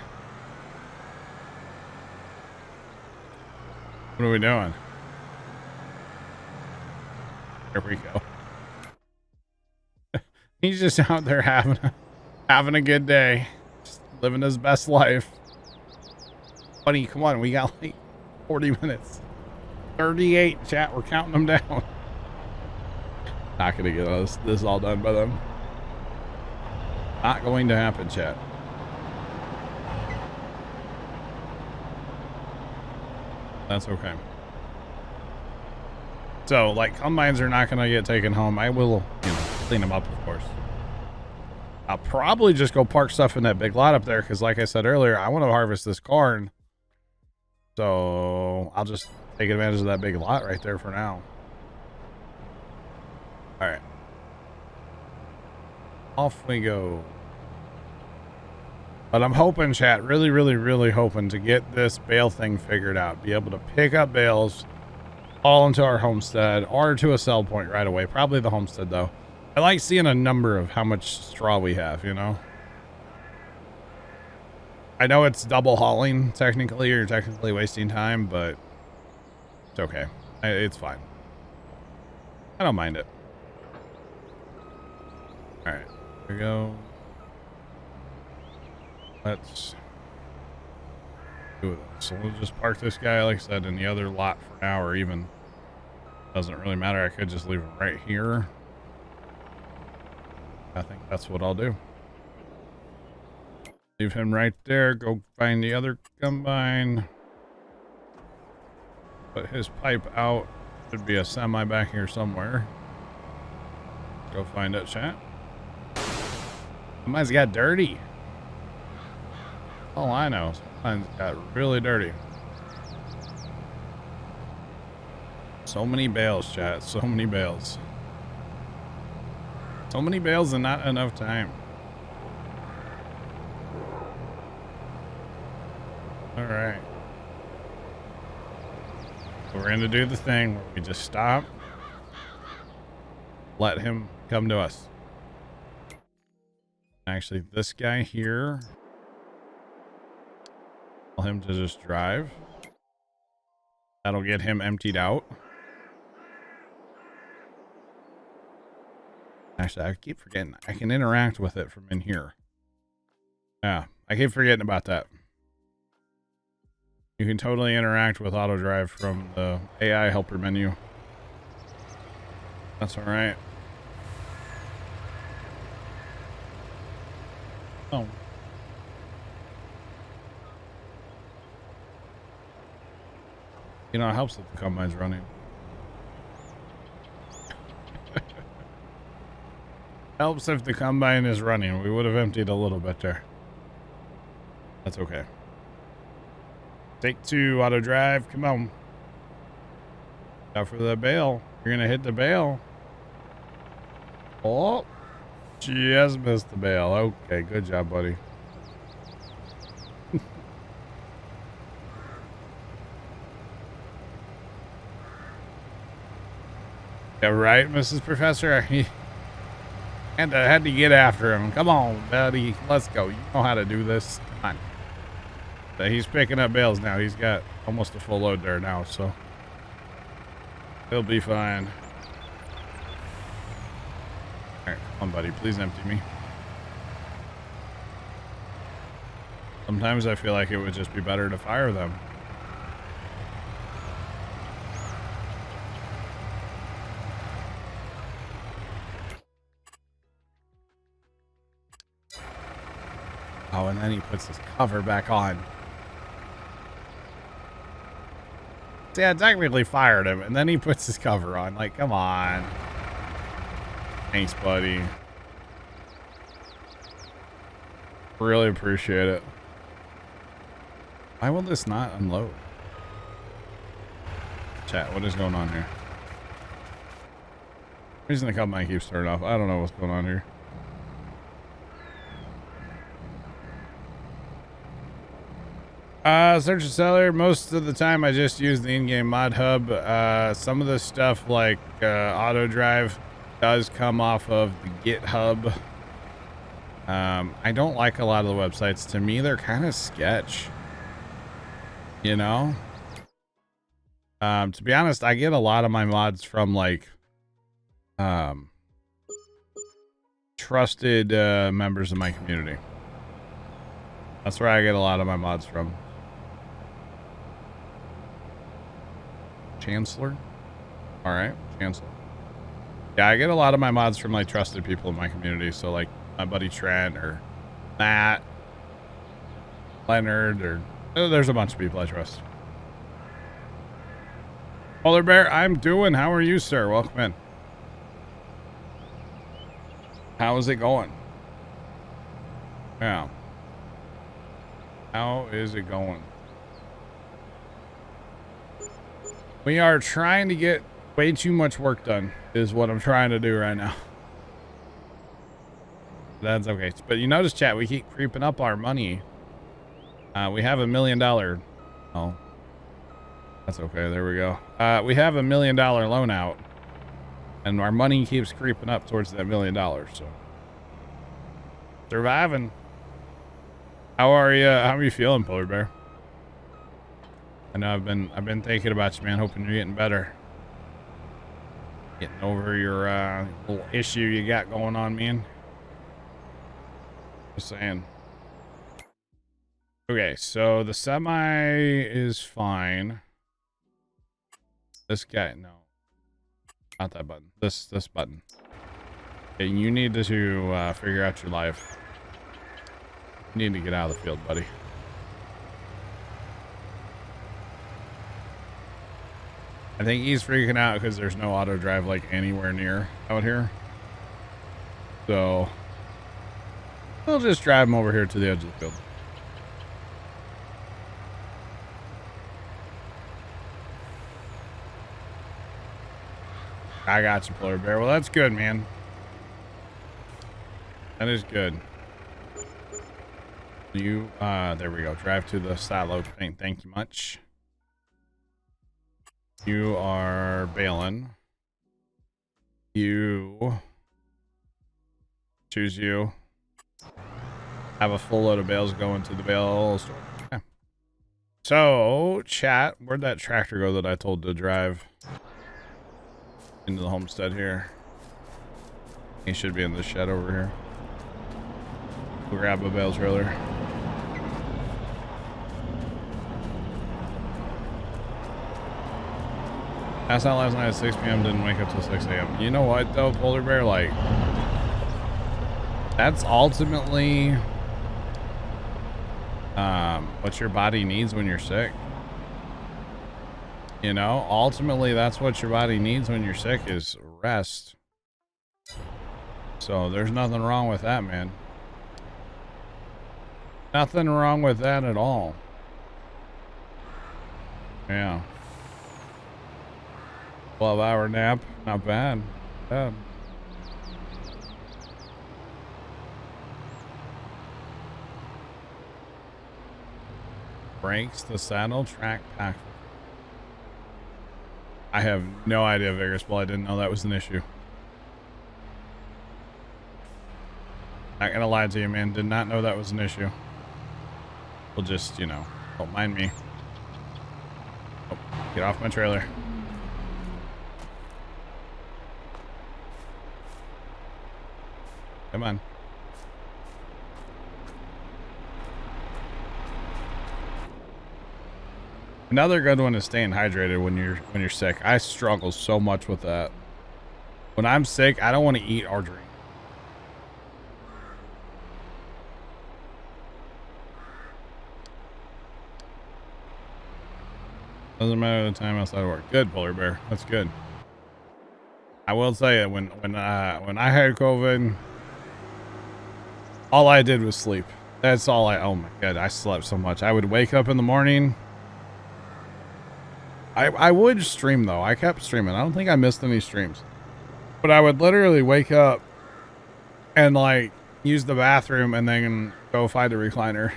What are we doing? Here we go. He's just out there having a good day. Just living his best life. Buddy, come on. We got like 40 minutes. 38, chat. We're counting them down. Not going to get us this all done by them. Not going to happen, chat. That's okay. So, like, combines are not going to get taken home. I will, clean them up, of course. I'll probably just go park stuff in that big lot up there because, like I said earlier, I want to harvest this corn. So, I'll just take advantage of that big lot right there for now. All right. Off we go. But I'm hoping, chat, really hoping to get this bale thing figured out. Be able to pick up bales all into our homestead or to a sell point right away. Probably the homestead, though. I like seeing a number of how much straw we have, you know? I know it's double hauling, technically. You're technically wasting time, but it's okay. It's fine. I don't mind it. All right. Here we go. Let's do this. So we'll just park this guy, like I said, in the other lot for now, or even doesn't really matter. I could just leave him right here. I think that's what I'll do. Leave him right there. Go find the other combine. Put his pipe out. Should be a semi back here somewhere. Go find it, chat. Somebody's got dirty. Oh, I know. Sometimes it got really dirty. So many bales, chat. So many bales. So many bales and not enough time. All right. So we're going to do the thing where we just stop. Let him come to us. Actually, this guy here. Tell him to just drive. That'll get him emptied out. Actually, I keep forgetting. I can interact with it from in here. Yeah, I keep forgetting about that. You can totally interact with auto drive from the AI helper menu. That's all right. Oh. You know, it helps that the combine's running. Helps if the combine is running. We would have emptied a little bit there. That's okay. Take 2, auto drive. Come on. Out for the bale. You're going to hit the bale. Oh. Just missed the bale. Okay, good job, buddy. Yeah, right, Mrs. Professor? He had to get after him. Come on, buddy. Let's go. You know how to do this. Come on. So he's picking up bales now. He's got almost a full load there now, so he'll be fine. All right, come on, buddy. Please empty me. Sometimes I feel like it would just be better to fire them. Oh, and then he puts his cover back on. See, I technically fired him, and then he puts his cover on. Like, come on. Thanks, buddy. Really appreciate it. Why will this not unload? Chat, what is going on here? The reason the combine keeps turning off. I don't know what's going on here. Search and seller. Most of the time I just use the in-game mod hub. Some of the stuff like auto drive does come off of the GitHub. I don't like a lot of the websites. To me, they're kind of sketch. You know? To be honest, I get a lot of my mods from like trusted members of my community. That's where I get a lot of my mods from. Chancellor? Alright, Chancellor. Yeah, I get a lot of my mods from like trusted people in my community. So like my buddy Trent or Matt, Leonard, or there's a bunch of people I trust. Polar Bear, I'm doing. How are you, sir? Welcome in. How is it going? Yeah. How is it going? We are trying to get way too much work done, is what I'm trying to do right now. That's okay. But you notice, chat, we keep creeping up our money. We have $1 million. Oh, that's okay. There we go. We have $1 million loan out, and our money keeps creeping up towards that $1 million. So surviving. How are you? How are you feeling, Polar Bear? I know I've been thinking about you, man. Hoping you're getting better. Getting over your little issue you got going on, man. Just saying. Okay, so the semi is fine. This guy, no. Not that button. This button. Okay, you need to figure out your life. You need to get out of the field, buddy. I think he's freaking out because there's no auto drive like anywhere near out here. So we'll just drive him over here to the edge of the field. I got you, Polar Bear. Well, that's good, man. That is good. You, there we go. Drive to the silo paint. Thank you much. You are bailing. You choose you. Have a full load of bales going to the bale store. Okay. So, chat, where'd that tractor go that I told to drive into the homestead here? He should be in the shed over here. We'll grab a bale trailer. Passed out last night at 6 p.m. Didn't wake up till 6 a.m. You know what, though, Polar Bear? Like, that's ultimately what your body needs when you're sick. You know, ultimately, that's what your body needs when you're sick is rest. So there's nothing wrong with that, man. Nothing wrong with that at all. Yeah. 12-hour nap, not bad. Yeah. Brakes, the saddle, track, pack. I have no idea, Vigorous Bull. I didn't know that was an issue. Not gonna lie to you, man. Did not know that was an issue. We'll just, you know, don't mind me. Oh, get off my trailer. Come on. Another good one is staying hydrated when you're sick. I struggle so much with that. When I'm sick, I don't want to eat or drink. Doesn't matter the time outside of work. Good, Polar Bear. That's good. I will tell you, when I had COVID, all I did was sleep. That's all oh my God, I slept so much. I would wake up in the morning. I would stream though. I kept streaming. I don't think I missed any streams. But I would literally wake up and like use the bathroom and then go find a recliner.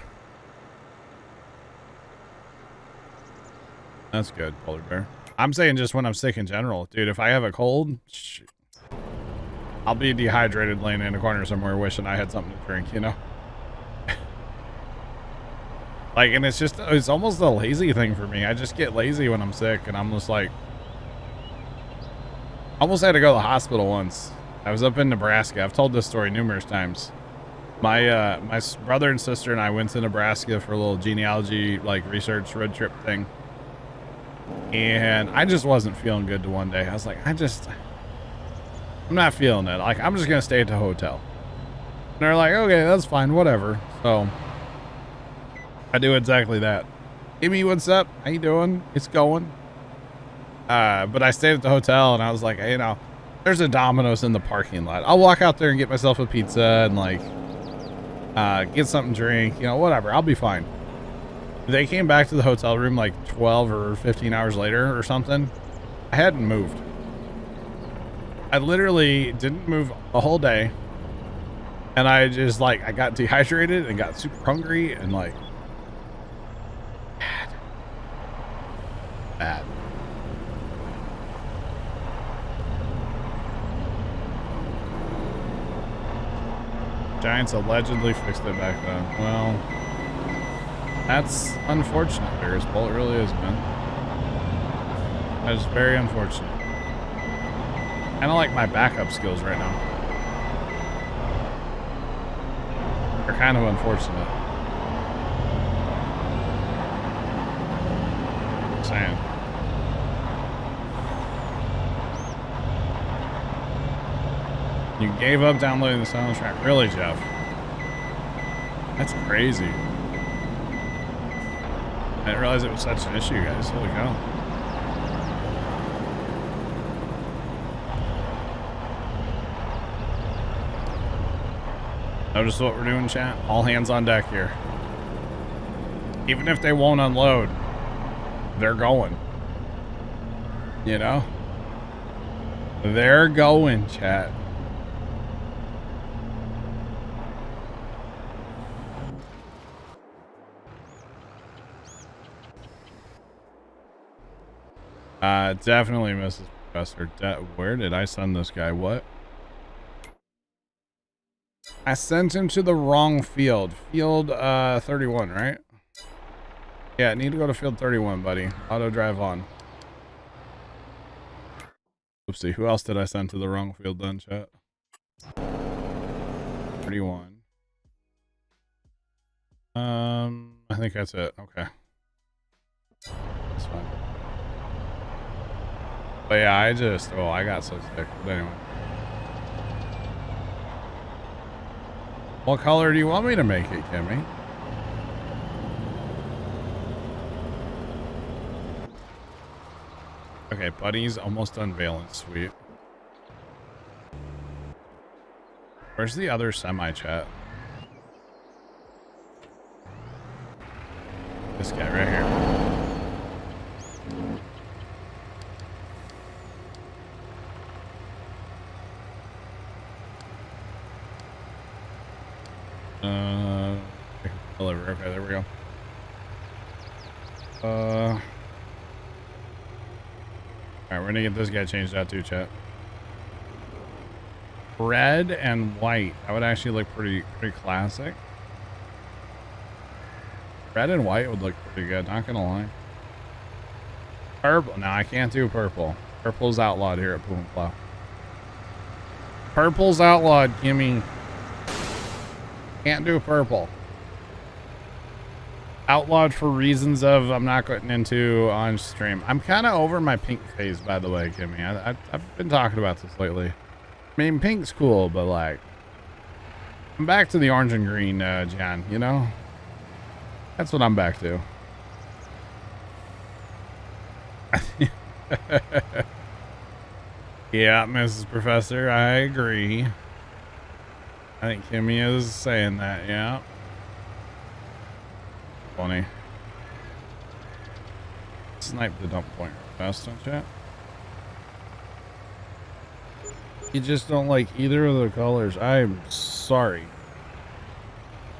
That's good, Polar Bear. I'm saying just when I'm sick in general. Dude, if I have a cold, shoot, I'll be dehydrated laying in a corner somewhere wishing I had something to drink, you know? Like, and it's almost a lazy thing for me. I just get lazy when I'm sick, and I'm just like, almost had to go to the hospital once. I was up in Nebraska. I've told this story numerous times. My brother and sister and I went to Nebraska for a little genealogy, like, research road trip thing. And I just wasn't feeling good to one day. I was like, I'm not feeling it. Like, I'm just going to stay at the hotel. And they're like, okay, that's fine, whatever. So I do exactly that. Amy, what's up? How you doing? It's going. But I stayed at the hotel and I was like, hey, you know, there's a Domino's in the parking lot. I'll walk out there and get myself a pizza and like, get something to drink, you know, whatever. I'll be fine. They came back to the hotel room like 12 or 15 hours later or something. I hadn't moved. I literally didn't move the whole day. And I just like, I got dehydrated and got super hungry and like, bad. Giants allegedly fixed it back then. Well, that's unfortunate, Bears Bowl. It really is, man. That is very unfortunate. I don't like my backup skills right now. They're kind of unfortunate. Just saying. You gave up downloading the soundtrack. Really, Jeff? That's crazy. I didn't realize it was such an issue, guys. Holy cow. Notice what we're doing, chat? All hands on deck here. Even if they won't unload, they're going. You know? They're going, chat. Definitely Mrs. Professor. Where did I send this guy? What? I sent him to the wrong field. Field 31, right? Yeah, need to go to field 31, buddy. Auto drive on. Oopsie. Who else did I send to the wrong field then, chat? 31. I think that's it. Okay. That's fine. But yeah, I got so sick. But anyway. What color do you want me to make it, Kimmy? Okay, Buddy's almost unveiling. Sweet. Where's the other semi-chat? This guy right here. Deliver. Okay, there we go. All right, we're gonna get this guy changed out too, chat. Red and white. That would actually look pretty classic. Red and white would look pretty good, not gonna lie. Purple. No, I can't do purple. Purple's outlawed here at Puma Plow. Purple's outlawed, Kimmy. Can't do purple. Outlawed for reasons of I'm not getting into on stream. I'm kind of over my pink phase, by the way, Kimmy. I've been talking about this lately. I mean, pink's cool, but like, I'm back to the orange and green, John, you know? That's what I'm back to. Yeah, Mrs. Professor, I agree. I think Kimmy is saying that, yeah. Funny. Snipe the dump point fast, don't you? You just don't like either of the colors. I'm sorry.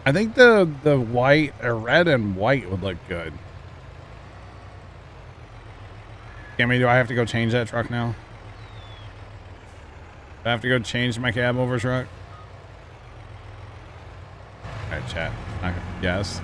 I think the white, red and white would look good. Kimmy, do I have to go change that truck now? Do I have to go change my cab over truck? Alright, chat. Yes.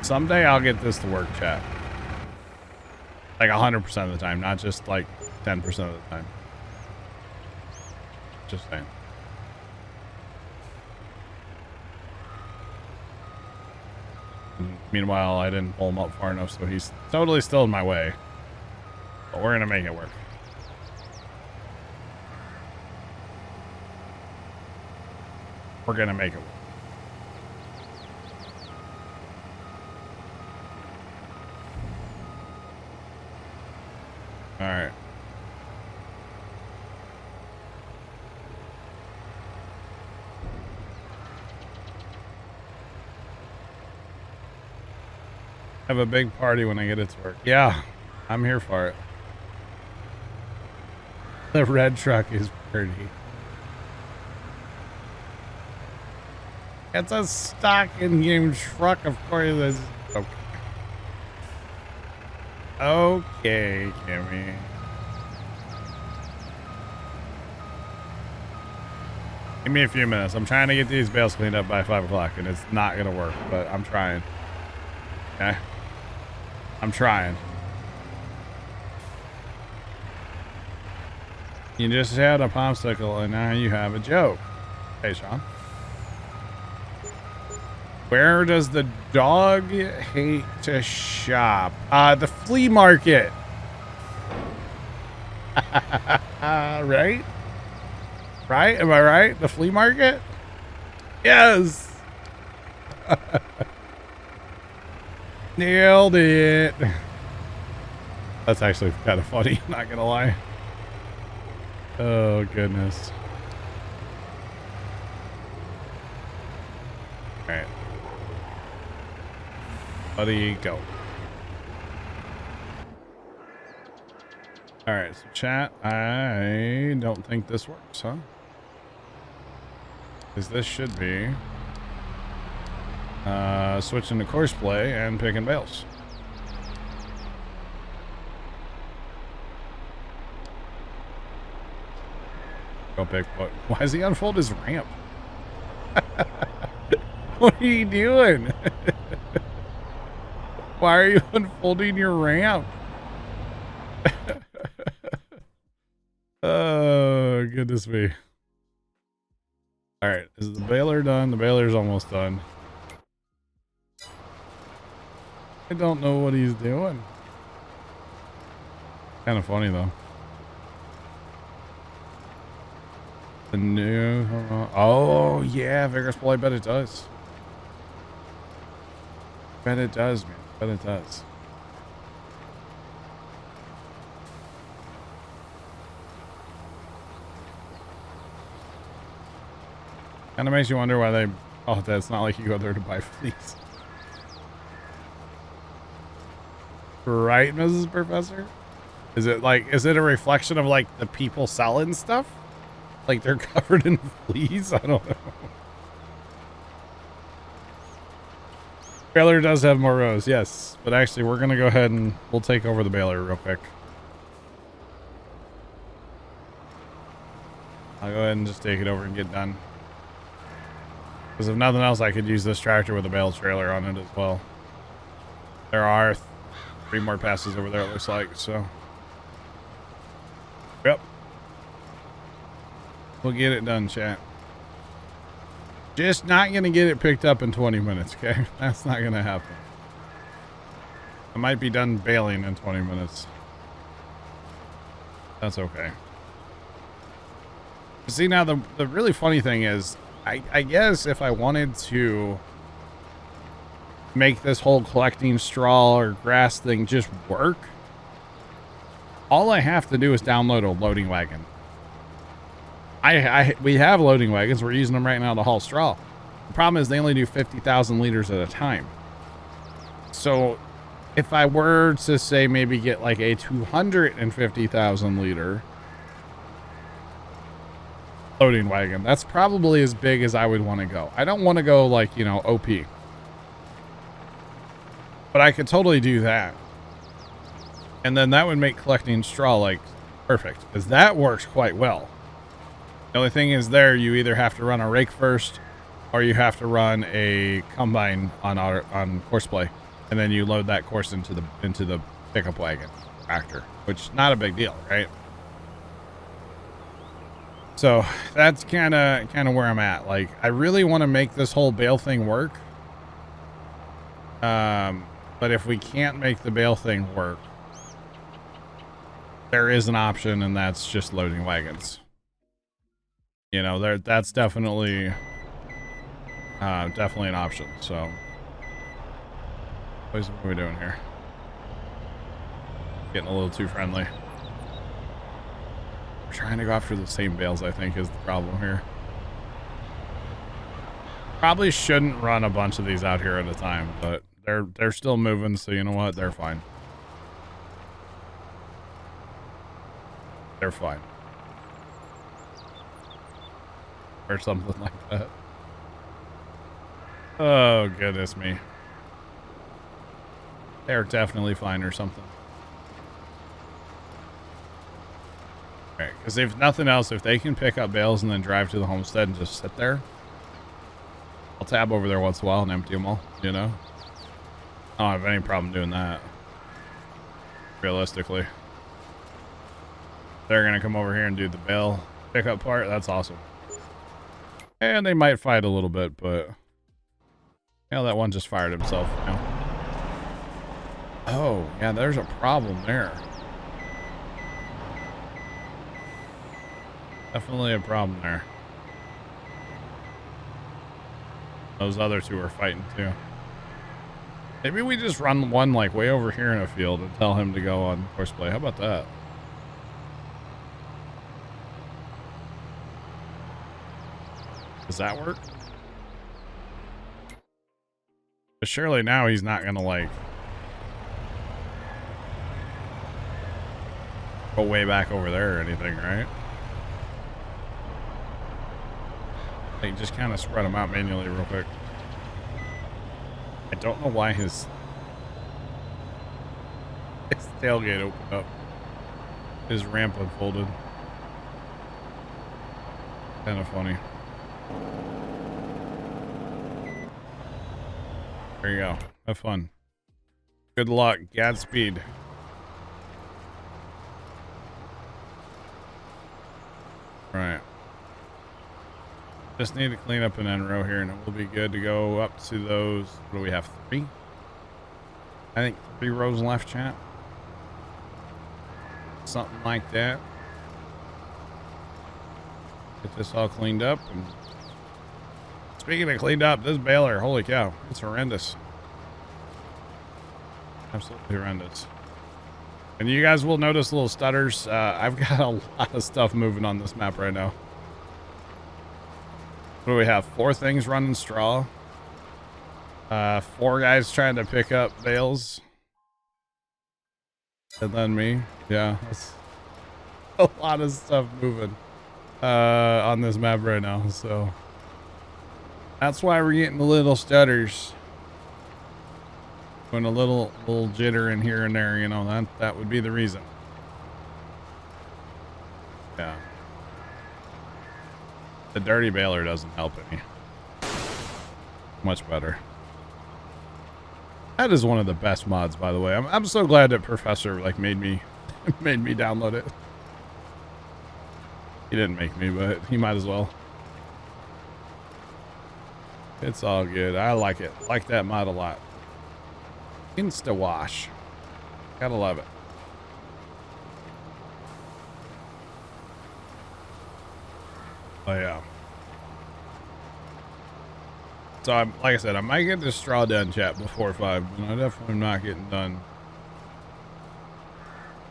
Someday I'll get this to work, chat. Like 100% of the time, not just like 10% of the time. Just saying. And meanwhile, I didn't pull him up far enough, so he's totally still in my way. But we're gonna make it work. We're gonna make it work. All right. Have a big party when I get it to work. Yeah, I'm here for it. The red truck is pretty. It's a stock in-game truck, of course. It's okay. Okay, Kimmy. Give me a few minutes. I'm trying to get these bales cleaned up by 5 o'clock, and it's not going to work, but I'm trying. Okay? I'm trying. You just had a popsicle, and now you have a joke. Hey, Sean. Where does the dog hate to shop? The flea market. Right? Right? Am I right? The flea market? Yes. Nailed it. That's actually kind of funny, not gonna lie. Oh, goodness. All right. Buddy, go. All right, so chat, I don't think this works, huh? Because this should be switching to course play and picking bales. Go pick. Why does he unfold his ramp? What are you doing? Why are you unfolding your ramp? Oh, goodness me. All right, is the baler done? The baler's almost done. I don't know what he's doing. Kind of funny, though. The new... Oh, yeah, vigorous pull. I bet it does. Bet it does, man. Bet it does. Kind of makes you wonder why they... Oh, that's not like you go there to buy fleas. Right, Mrs. Professor? Is it like... Is it a reflection of, like, the people selling stuff? Like they're covered in fleas? I don't know. Baler does have more rows, yes. But actually, we're going to go ahead and we'll take over the baler real quick. I'll go ahead and just take it over and get done. Because if nothing else, I could use this tractor with a bale trailer on it as well. There are 3 more passes over there, it looks like, so. Yep. We'll get it done, chat. Just not going to get it picked up in 20 minutes, okay? That's not going to happen. I might be done baling in 20 minutes. That's okay. See, now the really funny thing is, I guess if I wanted to make this whole collecting straw or grass thing just work, all I have to do is download a loading wagon. We have loading wagons. We're using them right now to haul straw. The problem is they only do 50,000 liters at a time. So if I were to say maybe get like a 250,000 liter loading wagon, that's probably as big as I would want to go. I don't want to go like, you know, OP. But I could totally do that. And then that would make collecting straw like perfect, because that works quite well. The only thing is there, you either have to run a rake first or you have to run a combine on courseplay, and then you load that course into the pickup wagon tractor, which not a big deal, right? So that's kind of where I'm at. Like, I really want to make this whole bale thing work. But if we can't make the bale thing work, there is an option, and that's just loading wagons. You know, that's definitely an option. So, what are we doing here? Getting a little too friendly. We're trying to go after the same bales, I think, is the problem here. Probably shouldn't run a bunch of these out here at a time, but they're still moving, so you know what? They're fine. They're fine. Or something like that. Oh, goodness me. They're definitely fine or something. Okay, because if nothing else, if they can pick up bales and then drive to the homestead and just sit there, I'll tab over there once in a while and empty them all, you know? I don't have any problem doing that. Realistically. They're going to come over here and do the bale pickup part. That's awesome. And they might fight a little bit, but... You know, that one just fired himself. You know? Oh, yeah, there's a problem there. Definitely a problem there. Those other two are fighting too. Maybe we just run one like way over here in a field and tell him to go on horseplay. How about that? Does that work? But surely now he's not gonna like go way back over there or anything, right? Like, just kind of spread them out manually real quick. I don't know why his tailgate opened up. His ramp unfolded. Kind of funny. There you go. Have fun. Good luck. Godspeed. Right. Just need to clean up an end row here and it will be good to go up to those. What do we have? 3? I think 3 rows left, chat. Something like that. Get this all cleaned up. And speaking of cleaned up, this baler, holy cow, it's horrendous. Absolutely horrendous. And you guys will notice little stutters. I've got a lot of stuff moving on this map right now. What do we have? 4 things running straw. 4 guys trying to pick up bales. And then me. Yeah, that's a lot of stuff moving. on this map right now, so that's why we're getting the little stutters. When a little jitter in here and there, you know, that would be the reason. Yeah. The dirty baler doesn't help any. Much better. That is one of the best mods, by the way. I'm so glad that Professor like made me download it. He didn't make me, but he might as well. It's all good. I like it. Like that mod a lot. Insta wash. Gotta love it. Oh yeah. So like I said, I might get this straw done, chat, before 5, but I definitely am not getting done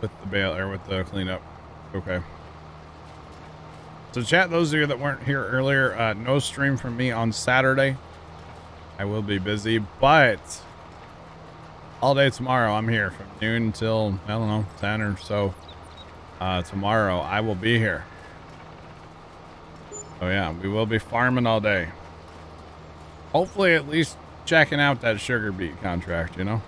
with the bail or with the cleanup. Okay. So chat, those of you that weren't here earlier, no stream from me on Saturday. I will be busy, but all day tomorrow I'm here from noon until, I don't know, 10 or so. Tomorrow I will be here. Oh yeah, we will be farming all day. Hopefully at least checking out that sugar beet contract, you know?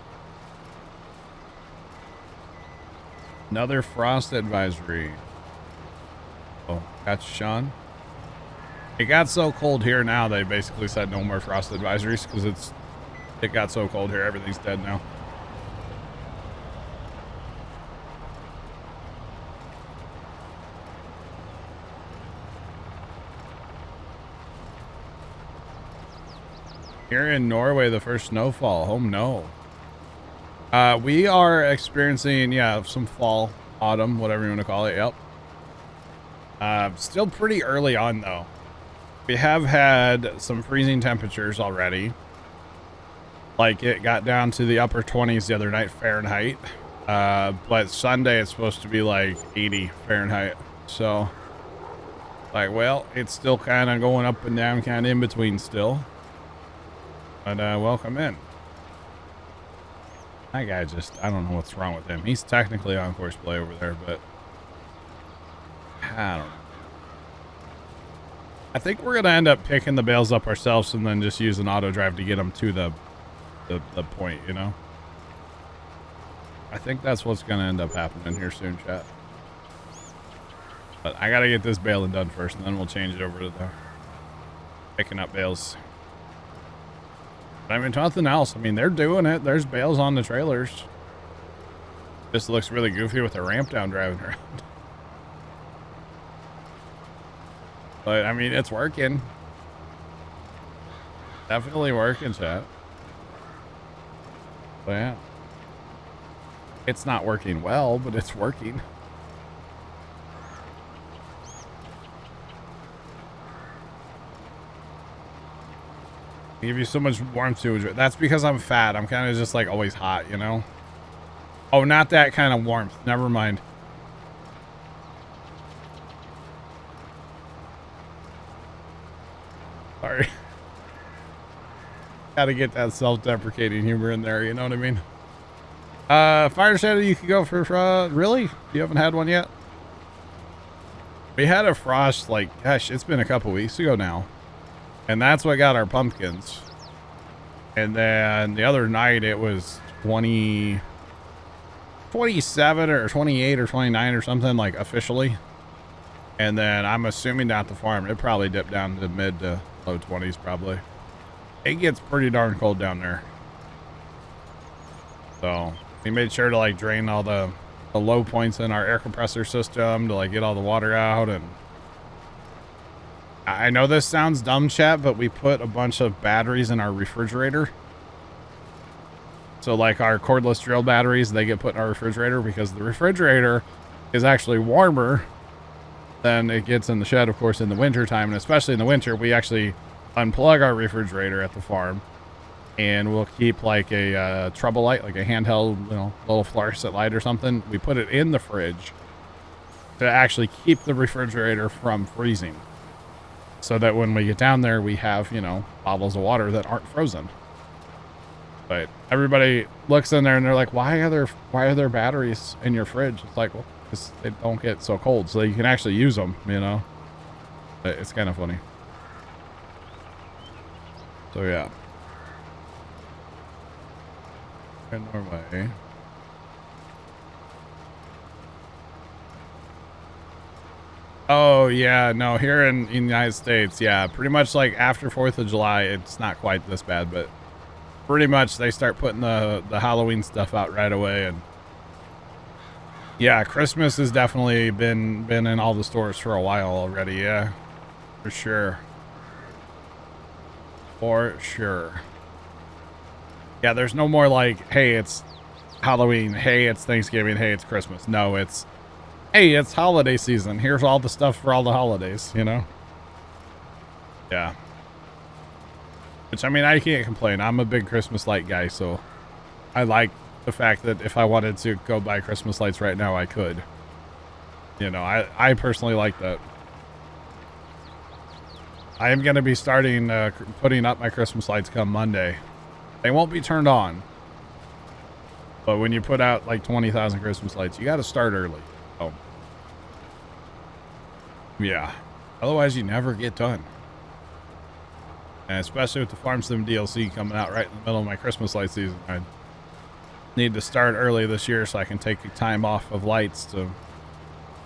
Another frost advisory. Oh, gotcha, Sean. It got so cold here now, they basically said no more frost advisories because it got so cold here, everything's dead now. Here in Norway, the first snowfall. Oh no. We are experiencing, yeah, some fall, autumn, whatever you want to call it. Yep. Still pretty early on though. We have had some freezing temperatures already. Like it got down to the upper 20s the other night Fahrenheit. But Sunday it's supposed to be like 80 Fahrenheit. So like, well, it's still kind of going up and down, kind of in between still. But welcome in. That guy just, I don't know what's wrong with him. He's technically on course play over there, but I don't know. I think we're going to end up picking the bales up ourselves and then just use an auto drive to get them to the point, you know? I think that's what's going to end up happening here soon, chat. But I got to get this baling done first, and then we'll change it over to the picking up bales. But I mean, nothing else. I mean, they're doing it. There's bales on the trailers. Just looks really goofy with the ramp down driving around. But, I mean, it's working. Definitely working, chat. But, yeah. It's not working well, but it's working. Give you so much warmth to it. That's because I'm fat. I'm kind of just like always hot, you know? Oh, not that kind of warmth. Never mind. Sorry. Gotta get that self-deprecating humor in there, you know what I mean? Fire Shadow, you could go for, really? You haven't had one yet? We had a frost, like, gosh, it's been a couple weeks ago now. And that's what got our pumpkins. And then the other night it was 27 or 28 or 29 or something, like officially. And then I'm assuming down at the farm, it probably dipped down to mid to low 20s probably. It gets pretty darn cold down there. So we made sure to like drain all the low points in our air compressor system to like get all the water out. And I know this sounds dumb, chat, but we put a bunch of batteries in our refrigerator. So like our cordless drill batteries, they get put in our refrigerator because the refrigerator is actually warmer than it gets in the shed, of course, in the winter time. And especially in the winter, we actually unplug our refrigerator at the farm and we'll keep like a trouble light, like a handheld, you know, little fluorescent light or something. We put it in the fridge to actually keep the refrigerator from freezing. So that when we get down there, we have, you know, bottles of water that aren't frozen. But everybody looks in there and they're like, why are there batteries in your fridge? It's like, well, because they don't get so cold, so you can actually use them, you know. It's kind of funny. So yeah. In Norway. Oh yeah, no, here in the United States, yeah, pretty much like after 4th of July, it's not quite this bad, but pretty much they start putting the Halloween stuff out right away. And yeah, Christmas has definitely been in all the stores for a while already. Yeah, for sure. For sure. Yeah, there's no more like, hey, it's Halloween, hey, it's Thanksgiving, hey, it's Christmas. No, it's, hey, it's holiday season. Here's all the stuff for all the holidays, you know? Yeah. Which, I mean, I can't complain. I'm a big Christmas light guy, so I like the fact that if I wanted to go buy Christmas lights right now, I could. You know, I personally like that. I am going to be starting putting up my Christmas lights come Monday. They won't be turned on. But when you put out like 20,000 Christmas lights, you got to start early. Oh. Yeah. Otherwise, you never get done. And especially with the Farm Sim DLC coming out right in the middle of my Christmas light season, I need to start early this year so I can take time off of lights to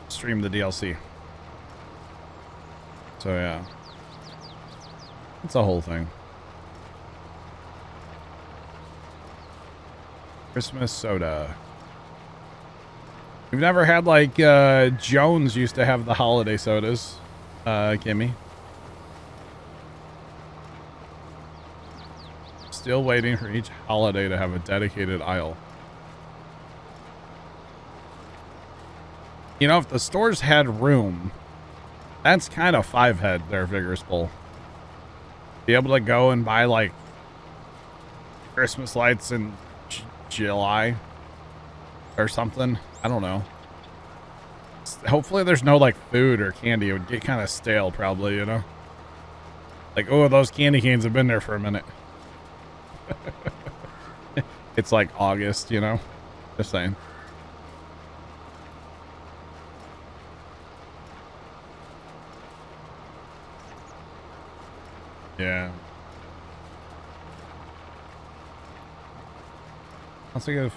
stream the DLC. So yeah. It's a whole thing. Christmas soda. We've never had like Jones used to have the holiday sodas, Kimmy. Still waiting for each holiday to have a dedicated aisle. You know, if the stores had room, that's kind of 5-head there, Vigorous Bull. Be able to go and buy like Christmas lights in July or something. I don't know. Hopefully there's no like food or candy. It would get kind of stale probably, you know? Like, oh, those candy canes have been there for a minute. It's like August, you know? Just saying. Yeah. Also, if